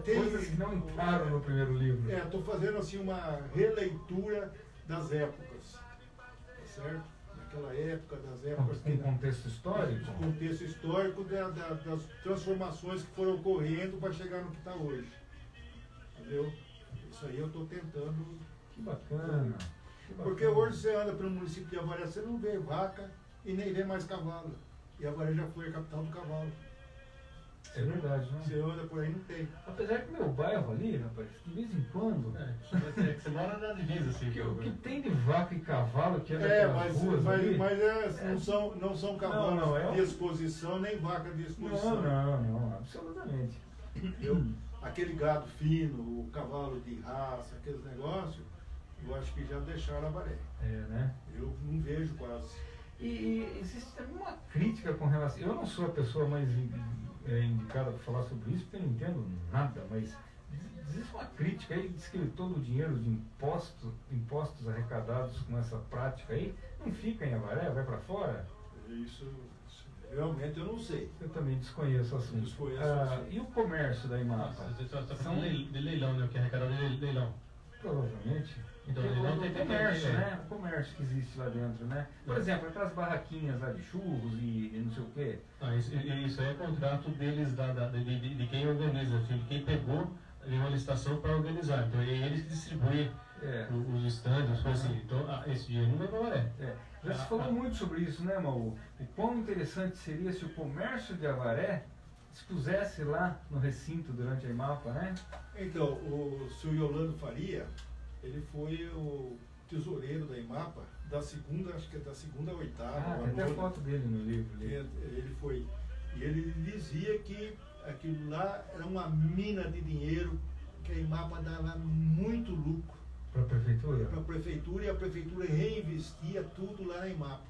[SPEAKER 1] Coisas que não entraram no primeiro livro.
[SPEAKER 3] Estou fazendo assim uma releitura das épocas, tá certo? Daquela época, das épocas...
[SPEAKER 1] Um contexto histórico?
[SPEAKER 3] Um contexto histórico das transformações que foram ocorrendo para chegar no que está hoje. Entendeu? Isso aí eu estou tentando...
[SPEAKER 1] Que bacana.
[SPEAKER 3] Porque hoje você anda pelo município de Avaré, você não vê vaca e nem vê mais cavalo. E Avaré já foi a capital do cavalo.
[SPEAKER 1] É verdade, né?
[SPEAKER 3] Você anda por aí, não tem.
[SPEAKER 1] Apesar que meu bairro ali, rapaz, de vez em quando...
[SPEAKER 2] Você mora na divisa, assim.
[SPEAKER 1] O que tem de vaca e cavalo que anda pelas ruas ali...
[SPEAKER 3] Não são cavalos de exposição, nem vaca de exposição.
[SPEAKER 1] Não, absolutamente.
[SPEAKER 3] Aquele gado fino, o cavalo de raça, aqueles negócios, eu acho que já deixaram Avaré.
[SPEAKER 1] Né?
[SPEAKER 3] Eu não vejo quase.
[SPEAKER 1] E existe também uma crítica com relação... Eu não sou a pessoa mais indicada para falar sobre isso, porque eu não entendo nada, mas existe uma crítica aí, diz que todo o dinheiro de impostos arrecadados com essa prática aí, não fica em Avaré, vai para fora?
[SPEAKER 3] Isso realmente eu não sei.
[SPEAKER 1] Eu também desconheço o assunto. E o comércio da IMAPA?
[SPEAKER 2] Você está falando de leilão, né? O que é arrecadado de leilão.
[SPEAKER 1] Provavelmente.
[SPEAKER 2] Então,
[SPEAKER 1] o comércio, né? O comércio que existe lá dentro, né? Por exemplo, aquelas barraquinhas lá de churros e não sei o quê.
[SPEAKER 2] Isso aí é contrato deles, de quem organiza, de quem pegou uma licitação para organizar. Então, é eles que distribuem os estandes, assim. Então, esse dinheiro não vai para Avaré.
[SPEAKER 1] Já se falou muito sobre isso, né, Maú? O quão interessante seria se o comércio de Avaré expusesse lá no recinto durante a IMAPA, né?
[SPEAKER 3] Então, o senhor Yolando Faria, ele foi o tesoureiro da IMAPA da segunda, acho que é da segunda a oitava.
[SPEAKER 1] Tem até a foto dele no livro.
[SPEAKER 3] Ele foi. E ele dizia que aquilo lá era uma mina de dinheiro, que a IMAPA dava muito lucro.
[SPEAKER 1] Para a prefeitura?
[SPEAKER 3] Para a prefeitura, e a prefeitura reinvestia tudo lá na IMAPA.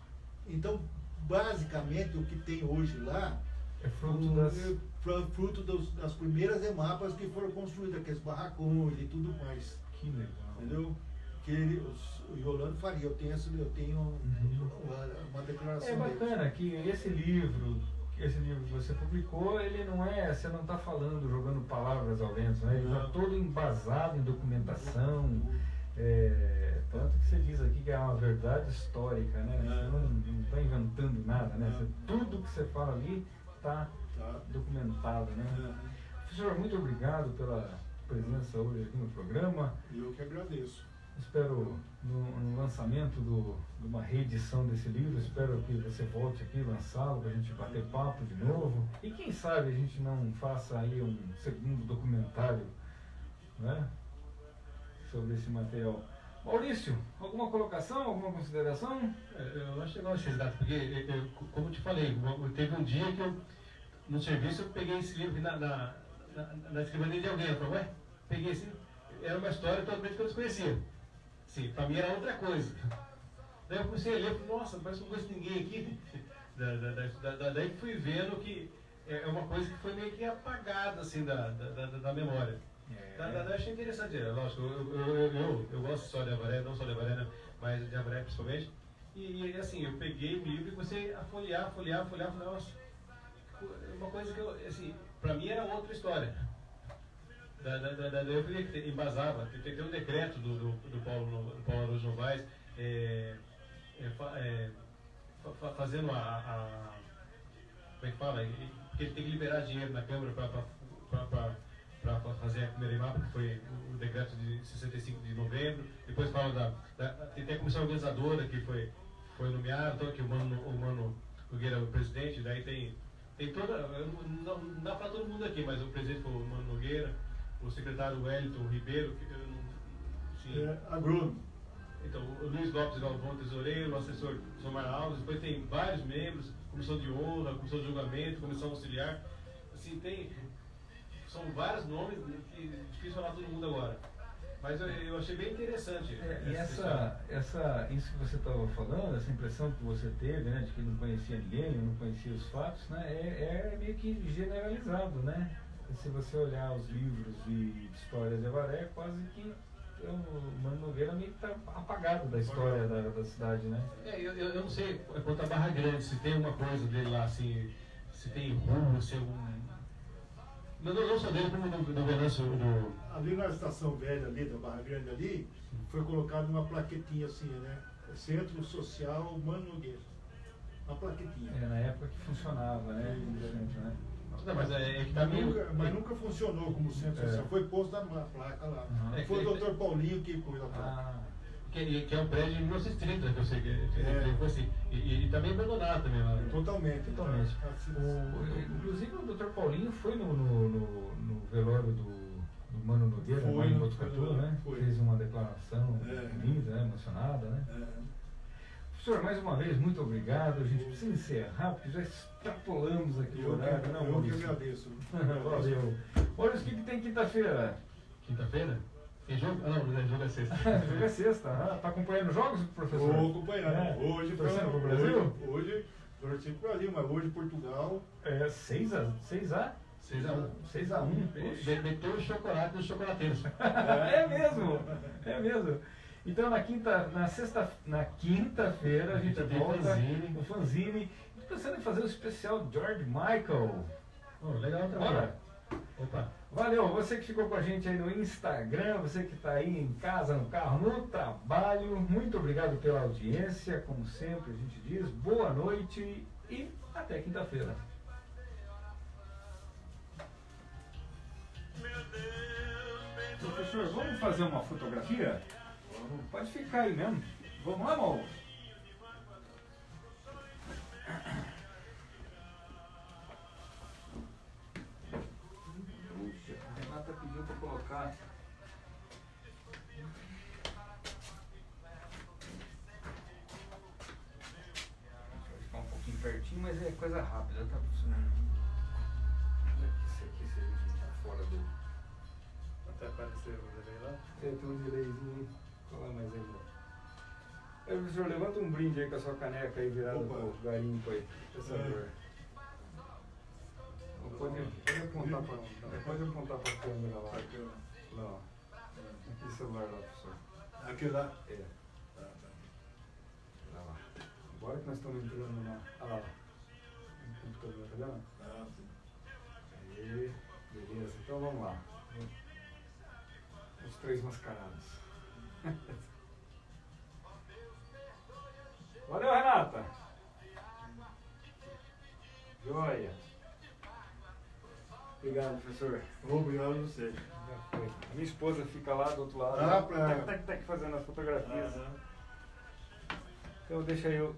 [SPEAKER 3] Então, basicamente, o que tem hoje lá
[SPEAKER 1] é
[SPEAKER 3] fruto das primeiras IMAPAs que foram construídas, aqueles barracões e tudo mais.
[SPEAKER 1] Que legal.
[SPEAKER 3] Entendeu? O Yolando Faria, eu tenho uma declaração.
[SPEAKER 1] É bacana dele. Que esse livro que você publicou, ele não você não está falando, jogando palavras ao vento, né? Ele está todo embasado em documentação. Tanto que você diz aqui que é uma verdade histórica, né? Você não está inventando nada, né? Tudo que você fala ali está documentado, né? Professor, muito obrigado presença hoje aqui no programa.
[SPEAKER 3] Eu que agradeço.
[SPEAKER 1] Espero, no lançamento de uma reedição desse livro, espero que você volte aqui lançá-lo para a gente bater papo de novo. E quem sabe a gente não faça aí um segundo documentário, né, sobre esse material. Maurício, alguma colocação, alguma consideração?
[SPEAKER 2] Eu acho legal esses dados, porque, como eu te falei, teve um dia que eu, no serviço, eu peguei esse livro na escrivaninha de alguém. Eu falei, ué, peguei esse livro. Era uma história totalmente que eu desconhecia. Sim, para mim era outra coisa. Daí eu comecei a ler, falei, nossa, parece que não conheço ninguém aqui. Daí fui vendo que é uma coisa que foi meio que apagada assim, da memória. Daí eu achei interessante, lógico, eu gosto de história de Avaré, não só de Avaré, né, mas de Avaré principalmente. E assim, eu peguei o livro e comecei a folhear, falei, nossa, uma coisa que eu, assim, para mim era outra história. Daí eu falei que embasava, tem um decreto do Paulo Araújo Novaes, fazendo como é que fala? Porque ele tem que liberar dinheiro na Câmara para fazer a primeira imapa, que foi o decreto de 65 de novembro. Depois fala tem a comissão organizadora que foi nomeada, então, que o Mano Nogueira é o presidente. Daí tem toda, não dá para todo mundo aqui, mas o presidente foi o Mano Nogueira, o secretário Wellington Ribeiro,
[SPEAKER 3] agrônomo.
[SPEAKER 2] Então, o Luiz Lopes Galvão, tesoureiro, o assessor Somar Alves, depois tem vários membros, comissão de honra, comissão de julgamento, comissão auxiliar. Assim, são vários nomes que é difícil falar todo mundo agora. Mas eu achei bem interessante.
[SPEAKER 1] Isso que você estava falando, essa impressão que você teve, né, de que não conhecia ninguém, não conhecia os fatos, né, é meio que generalizado, né? Se você olhar os livros de história de Avaré, quase que o Mano Nogueira meio que está apagado da história da cidade, né?
[SPEAKER 2] Eu não sei quanto a Barra Grande, se tem uma coisa dele lá, assim, se tem rua, se algum... Não só dele, como do Venâncio
[SPEAKER 3] Ali na estação velha ali, da Barra Grande ali, foi colocada uma plaquetinha assim, né? Centro Social Mano Nogueira. Uma plaquetinha.
[SPEAKER 1] Na época que funcionava, né? Né?
[SPEAKER 2] Não, mas
[SPEAKER 3] mas nunca funcionou como centro social. Foi posto na placa lá. Foi o Dr. Paulinho que pôs a placa.
[SPEAKER 2] Que é um prédio de 1930, que eu sei que foi assim. E também abandonado também lá.
[SPEAKER 3] Totalmente.
[SPEAKER 1] Inclusive o Dr. Paulinho foi no velório do Mano Nogueira, lá em Botucatu, né? Fez uma declaração linda, emocionada, né? Professor, mais uma vez, muito obrigado. A gente precisa encerrar, porque já extrapolamos aqui o horário.
[SPEAKER 3] Eu que agradeço.
[SPEAKER 1] Valeu. Olha, o que tem quinta-feira?
[SPEAKER 2] Quinta-feira? Tem jogo? Não, jogo é sexta.
[SPEAKER 1] Jogo é sexta. Tá acompanhando jogos, professor?
[SPEAKER 3] Estou acompanhando. Hoje,
[SPEAKER 1] torcendo pro Brasil?
[SPEAKER 3] Hoje, torcendo pro Brasil, mas hoje Portugal.
[SPEAKER 1] 6x1. 6x1.
[SPEAKER 2] Meteu o chocolate nos chocolateiros.
[SPEAKER 1] É mesmo. Então na quinta-feira a gente volta no fanzine. Estou pensando em fazer um especial George Michael.
[SPEAKER 2] Legal também.
[SPEAKER 1] Bora.
[SPEAKER 2] Opa.
[SPEAKER 1] Valeu, você que ficou com a gente aí no Instagram, você que está aí em casa, no carro, no trabalho, muito obrigado pela audiência, como sempre a gente diz, boa noite e até quinta-feira. Professor, vamos fazer uma fotografia? Pode ficar aí mesmo. Vamos lá, amor? A Renata pediu para colocar. Vai ficar um pouquinho pertinho, mas é coisa rápida, tá funcionando. Isso aqui seja fora do.
[SPEAKER 2] Até aparecer o delay lá?
[SPEAKER 1] Tem um delayzinho aí. Fala mais aí, ó. Professor, levanta um brinde aí com a sua caneca aí virada pro garimpo aí. Pode apontar para a câmera lá. Lá, ó. Aqui o celular lá, professor.
[SPEAKER 3] Aqui lá?
[SPEAKER 1] Lá. Agora que nós estamos entrando na. Lá. No computador, tá vendo?
[SPEAKER 3] Sim.
[SPEAKER 1] Aí, beleza. Então vamos lá. Os três mascarados. Valeu, Renata! Joia! Obrigado, professor.
[SPEAKER 3] Obrigado a você.
[SPEAKER 1] Já foi. A minha esposa fica lá do outro lado,
[SPEAKER 3] Ah, pra...
[SPEAKER 1] tá fazendo as fotografias. Então deixa eu